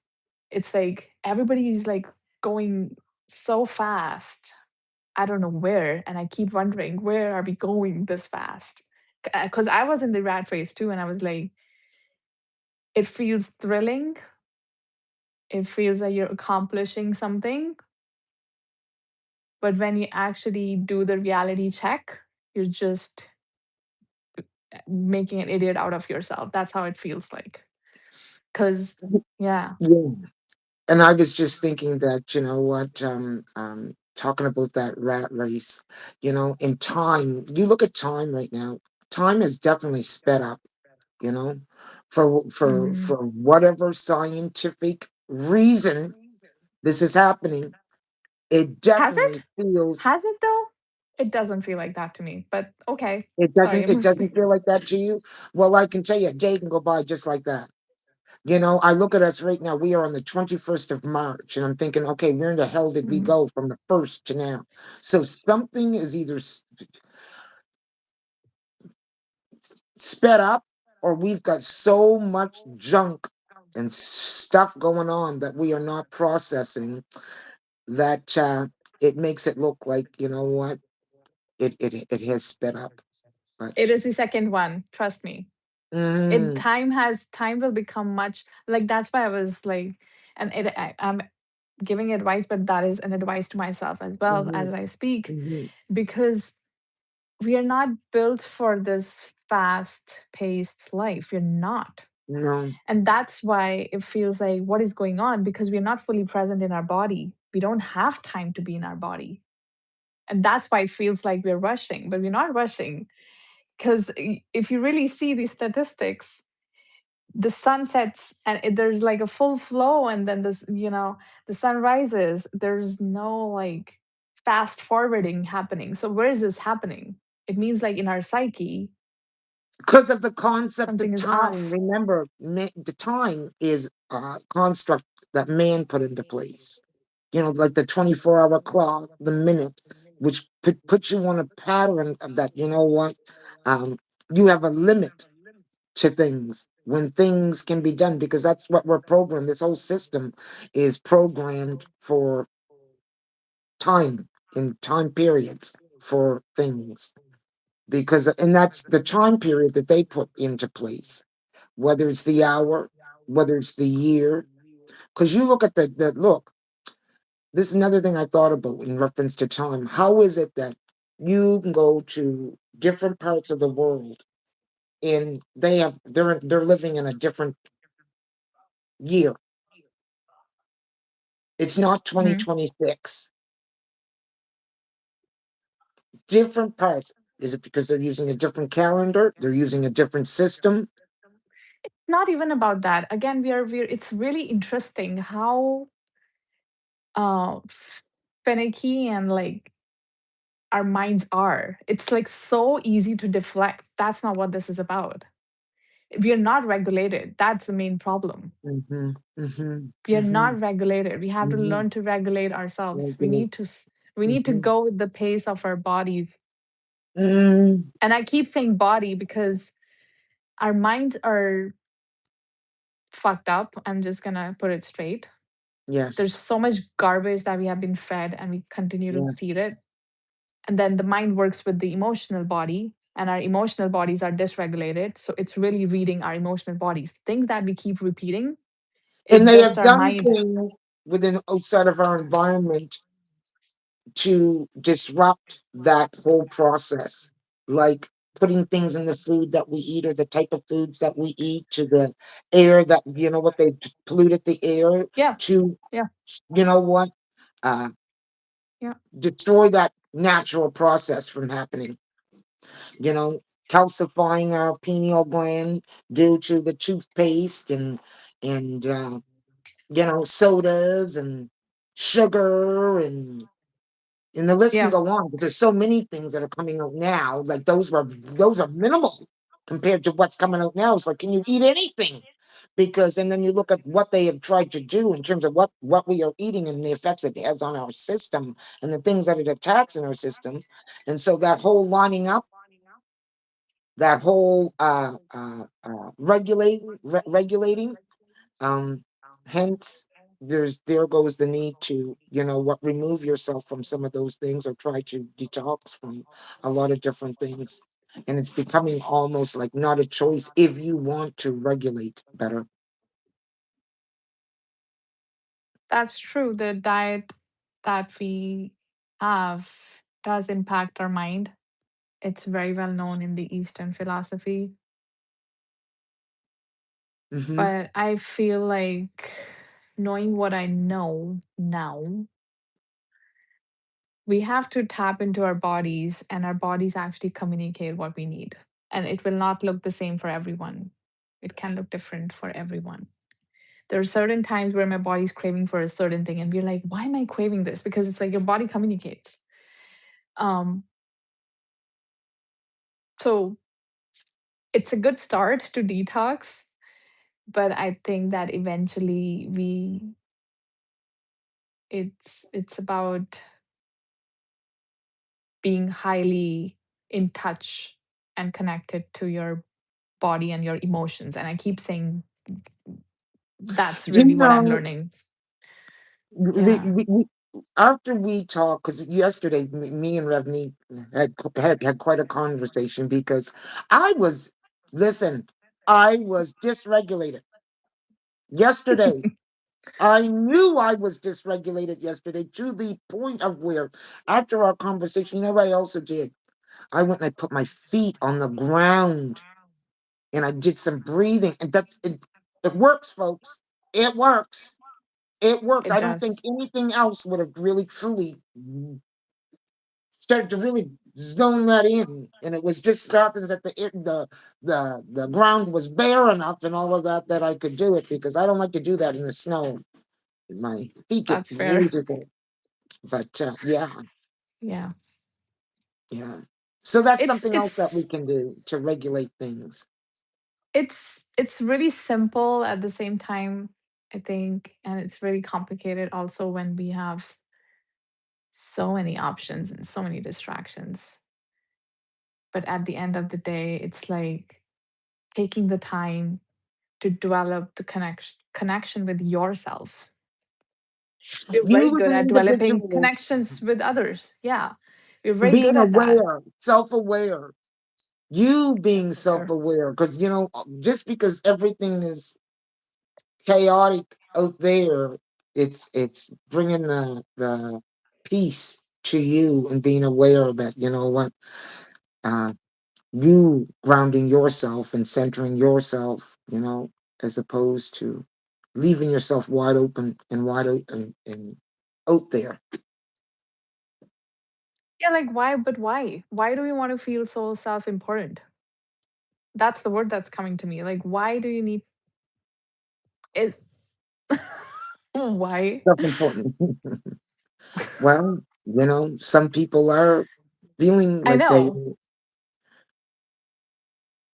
It's like everybody's like going so fast. I don't know where, and I keep wondering, where are we going this fast? Because I was in the rat race too, and I was like, it feels thrilling. It feels like you're accomplishing something, but when you actually do the reality check, you're just making an idiot out of yourself. That's how it feels like. Because, yeah. Yeah. And I was just thinking that, you know what, talking about that rat race, in time, you look at time right now, time has definitely sped up, you know, Mm. for whatever scientific reason this is happening. It Has definitely it? feels, Has it though? It doesn't feel like that to me. But okay. it Sorry, doesn't, I'm it doesn't listening. feel like that to you. Well, I can tell you, a day can go by just like that. I look at us right now. We are on the 21st of March, and I'm thinking, okay, where in the hell did we Mm. go from the first to now? So something is either sped up, or we've got so much junk and stuff going on that we are not processing, that it makes it look like, you know what, it has sped up. But It is the second one. Trust me. It mm, time will become much like, that's why I was like, and I'm giving advice, but that is an advice to myself as well mhm, as I speak, mhm, because we are not built for this fast paced life. We're not. no, And that's why it feels like, what is going on? Because we're not fully present in our body. We don't have time to be in our body. And that's why it feels like we're rushing, but we're not rushing. Because if you really see these statistics, the sun sets and there's like a full flow, and then the sun rises. There's no like fast forwarding happening. So where is this happening? It means like in our psyche, because of the concept something of is time. off. Remember, the time is a construct that man put into place. like the 24-hour clock, the minute, which puts you on a pattern of that. You know what? Um, you have a limit to things when things can be done because that's what we're programmed. This whole system is programmed for time and time periods for things because, and that's the time period that they put into place, whether it's the hour, whether it's the year. Because you look at the look, this is another thing I thought about in reference to time. How is it that you can go to different parts of the world and they're living in a different year? It's not Mhm. 2026. Different parts. Is it because they're using a different calendar? They're using a different system? Not even about that. Again, we're it's really interesting how finicky and like our minds are. It's like so easy to deflect. That's not what this is about. We are not regulated. That's the main problem. Mm-hmm. Mm-hmm. We are Mm-hmm. not regulated. We have to Mm-hmm. learn to regulate ourselves. Regulate. We need to Mm-hmm. go with the pace of our bodies. Mm, And I keep saying body because our minds are fucked up. I'm just gonna put it straight. There's yes. so much garbage that we have been fed and we continue to Yeah. feed it. And then the mind works with the emotional body, and our emotional bodies are dysregulated. So it's really reading our emotional bodies. Things that we keep repeating And is they just have our done mind. things within outside of our environment to disrupt that whole process, like putting things in the food that we eat or the type of foods that we eat, to the air that, what they polluted the air Yeah. to, Yeah. what, uh, Yeah. destroy that natural process from happening, calcifying our pineal gland due to the toothpaste and sodas and sugar and the list can Yeah. go on, but there's so many things that are coming out now. Like those are minimal compared to what's coming out now. It's like, can you eat anything? Because and then you look at what they have tried to do in terms of what we are eating and the effects it has on our system and the things that it attacks in our system. And so that whole lining up, that whole regulating, um, hence, there goes the need to, remove yourself from some of those things or try to detox from a lot of different things. And it's becoming almost like not a choice if you want to regulate better. That's true. The diet that we have does impact our mind. It's very well known in the Eastern philosophy. Hmm. But I feel like knowing what I know now, we have to tap into our bodies, and our bodies actually communicate what we need. And it will not look the same for everyone. It can look different for everyone. There are certain times where my body's craving for a certain thing, and we're like, why am I craving this? Because it's like your body communicates. Um, so it's a good start to detox, but I think that eventually it's about being highly in touch and connected to your body and your emotions. And I keep saying that's You really what I'm know, learning. we, Yeah. we, we, after we talked, because yesterday me and Revney had quite a conversation because I was, listen, I was dysregulated yesterday. I knew I was dysregulated yesterday to the point of where, after our conversation, what I also did? I went and I put my feet on the ground and I did some breathing. And it works, folks. It works. It works. It I don't think does. anything else would have really, truly started to really zone that in. And it was just happens that the ground was bare enough and all of that that I could do it because I don't like to do that in the snow. My feet get That's fair. really cold. But yeah, Yeah. yeah. So that's It's something else that we it's can do to regulate things. it's really simple at the same time. I think, and it's very complicated also when we have so many options and so many distractions. But at the end of the day, it's like taking the time to develop the connection with yourself. We're very You as good an at developing individual connections with others. Yeah, we're very good being at that. aware, self-aware, you being Yes, sir. self-aware, because just because everything is chaotic out there, it's bringing the peace to you and being aware that uh, you grounding yourself and centering yourself, as opposed to leaving yourself wide open and out there. Yeah, like why? But why? Why do we want to feel so self-important? That's the word that's coming to me. Like, why do you need it? Why? That's important. Well, some people are feeling I like they. know,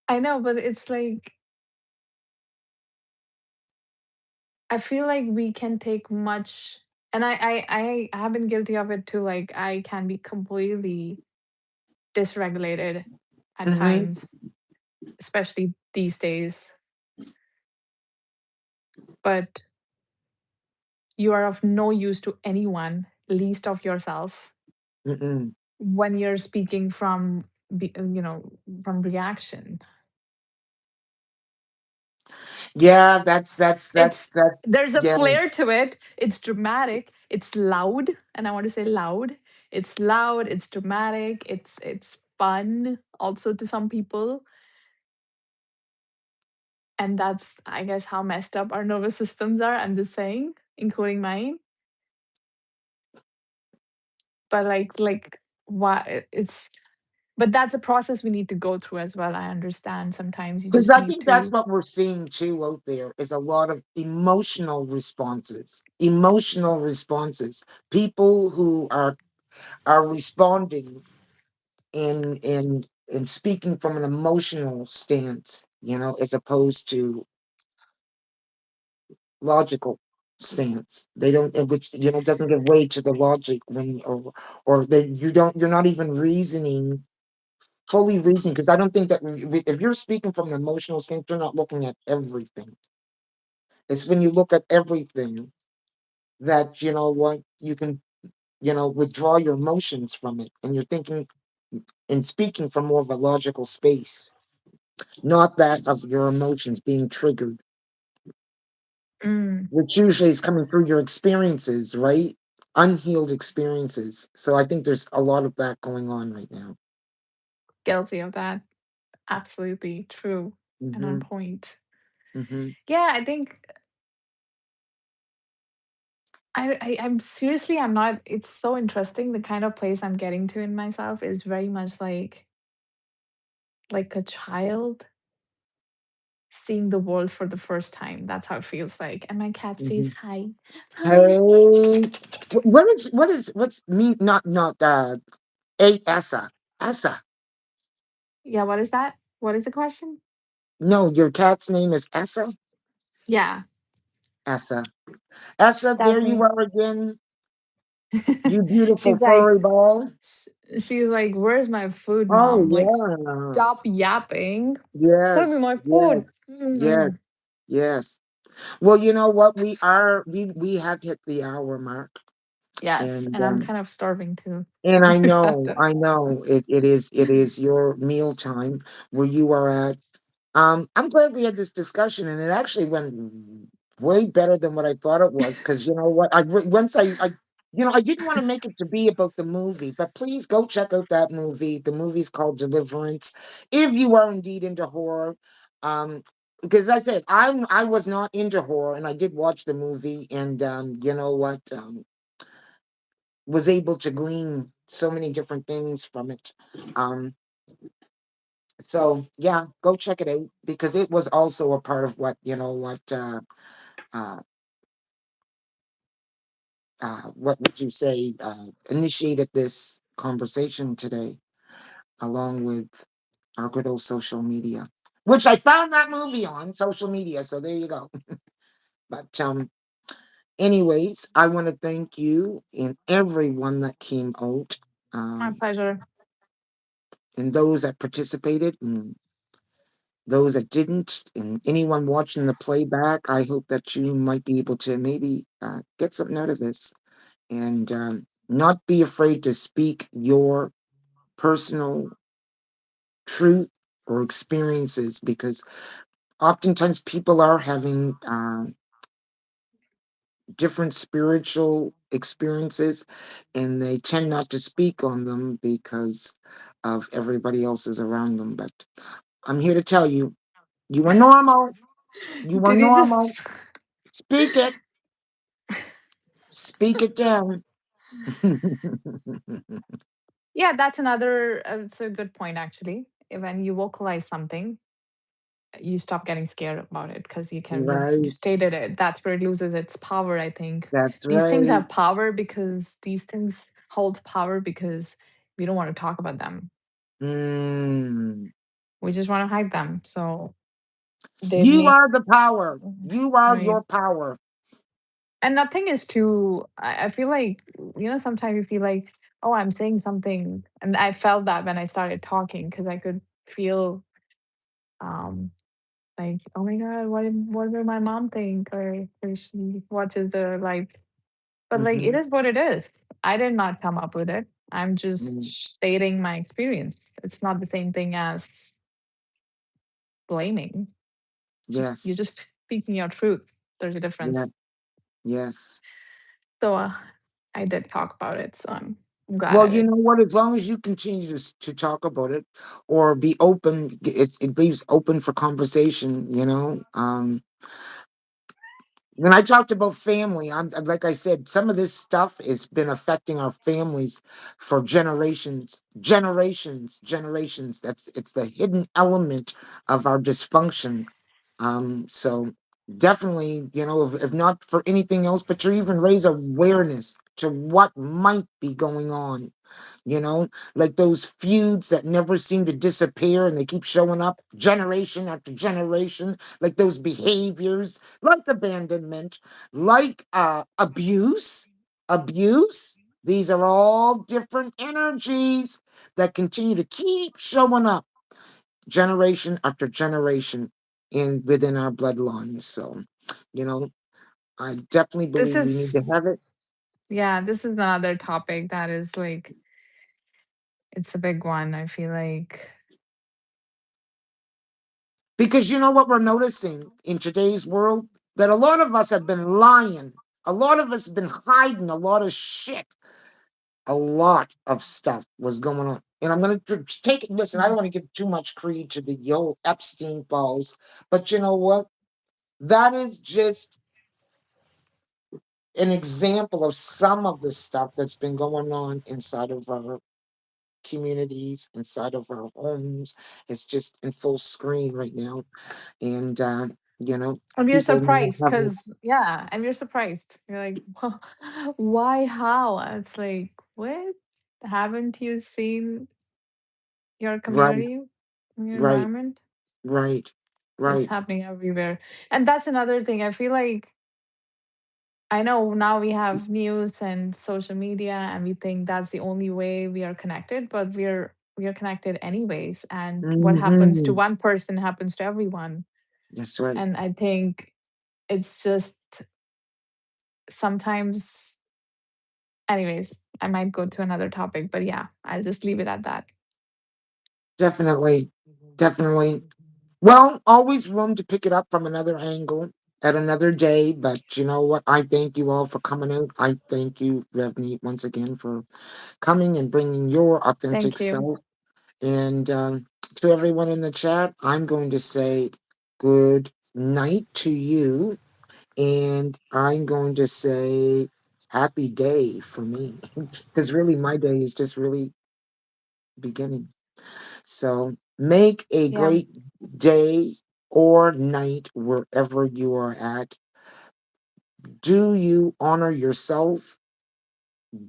I know, but it's like I feel like we can take much, and I have been guilty of it too. Like I can be completely dysregulated at Hmm. times, especially these days. But you are of no use to anyone, least of yourself, Mm-mm. when you're speaking from from reaction. Yeah, that's It's that. there's a Yeah. flair to it. It's dramatic, it's loud, and I want to say loud. It's loud, it's dramatic, it's fun also to some people, and that's, I guess, how messed up our nervous systems are. I'm just saying, including mine. But like why it's but that's a process we need to go through as well. I understand sometimes you Because just I need think that's to. what we're seeing too out there is a lot of emotional responses. Emotional responses. People who are responding and speaking from an emotional stance, as opposed to logical stance. They don't, which doesn't give way to the logic when or that you're not even reasoning fully reasoning, because I don't think that if you're speaking from an emotional stance, you're not looking at everything. It's when you look at everything that what you can withdraw your emotions from it, and you're thinking and speaking from more of a logical space, not that of your emotions being triggered, Mm, which usually is coming through your experiences, right? Unhealed experiences. So I think there's a lot of that going on right now. guilty of that. Absolutely true and on Hmm. point. Hmm. Yeah, I think I'm seriously, I'm not. It's so interesting. The kind of place I'm getting to in myself is very much like a child seeing the world for the first time. That's how it feels like. And my cat says Hmm. hi. Hi. Hey, what's mean? Not Asa. Asa. Yeah, what is that? What is the question? No, your cat's name is Asa. Yeah. Asa. Asa, there you Stephanie. are again. You beautiful She's furry like, ball. she's like, where's my food, Oh mom? Like, yeah. stop yapping. Give me Yes. my Yes. food. Yes. Mm. Yes. Well, you know what? We have hit the hour mark, Yes, and and I'm kind of starving too. I know it is your meal time where you are at. I'm glad we had this discussion, and it actually went way better than what I thought it was. Because you know what, once I didn't want to make it to be about the movie, but please go check out that movie. The movie's called Deliverance. If you are indeed into horror, um, because I said I was not into horror, and I did watch the movie, and you know what, was able to glean so many different things from it. Um, so yeah, go check it out because it was also a part of uh, what would you say initiated this conversation today, along with our good old social media, which I found that movie on social media. So there you go. But anyways, I want to thank you and everyone that came out, My um, pleasure. and those that participated, and those that didn't, and anyone watching the playback. I hope that you might be able to maybe get something out of this, and not be afraid to speak your personal truth or experiences, because oftentimes people are having different spiritual experiences, and they tend not to speak on them because of everybody else is around them. But I'm here to tell you, you are normal. You are Did you normal. just Speak it. Speak it down. Yeah, that's another it's a good point actually. When you vocalize something, you stop getting scared about it because you Right. stated it. That's where it loses its power, I think. That's These things right. have power because these things hold power because we don't want to talk about them. Mm. We just want to hide them. So they You make are the power. You are right. your power. And nothing is too I feel like, sometimes you feel like, oh, I'm saying something. And I felt that when I started talking because I could feel um like, oh my God, what will my mom think? Or if she watches the lives. But like it Hmm. is what it is. I did not come up with it. I'm just Mm. stating my experience. It's not the same thing as blaming. Just you're Yes. just speaking your truth. There's a Yeah. difference. Yes. So I did talk about it. So I'm glad Well, I you did. know what? As long as you continue to talk about it or be open, it leaves open for conversation. When I talked about family, I'm like I said, some of this stuff has been affecting our families for generations, generations, generations. It's the hidden element of our dysfunction. So definitely, if not for anything else, but to even raise awareness to what might be going on, like those feuds that never seem to disappear and they keep showing up generation after generation, like those behaviors, like abandonment, like abuse. These are all different energies that continue to keep showing up generation after generation in within our bloodlines. So, you know, I definitely This believe we need to have is it. yeah, this is another topic that is like it's a big one. I feel like Because you know what we're noticing in today's world? That a lot of us have been lying. A lot of us have been hiding a lot of shit. A lot of stuff was going on. And I'm going to take it. Listen, I don't want to give too much creed to the old Epstein files. But you know what? That is just an example of some of the stuff that's been going on inside of our communities, inside of our homes. It's just in full screen right now. And, you know, and we're people now surprised have, because yeah, and we're surprised. You're like, why? How? And it's like, what? Haven't you seen your right, community, your right, environment? right, It's right. happening everywhere. And that's another thing. I feel like I know now we have news and social media and we think that's the only way we are connected, but we are connected anyways. And what happens to Hmm. one person happens to everyone. That's right. And I think it's just sometimes anyways, I might go to another topic, but yeah, I'll just leave it at that. Definitely, definitely. Well, always room to pick it up from another angle at another day. But you know what? I thank you all for coming out. I thank you, Revneet, once again for coming and bringing your authentic Thank you. self. And to everyone in the chat, I'm going to say good night to you. And I'm going to say happy day for me. Because really, my day is just really beginning. So make a Yeah. great day or night wherever you are at. Do you honor yourself?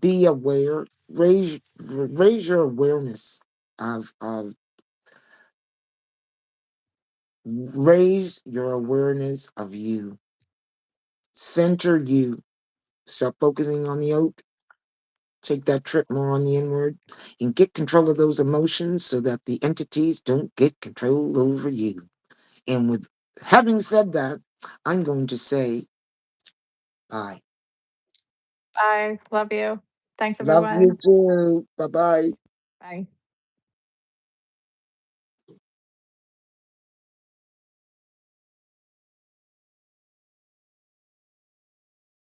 Be aware. Raise your awareness of raise your awareness of you. Center you. Stop focusing on the out. Take that trip more on the inward and get control of those emotions so that the entities don't get control over you. And with having said that, I'm going to say bye. Bye. Love you. Thanks, Love you everyone. too. Bye bye. Bye.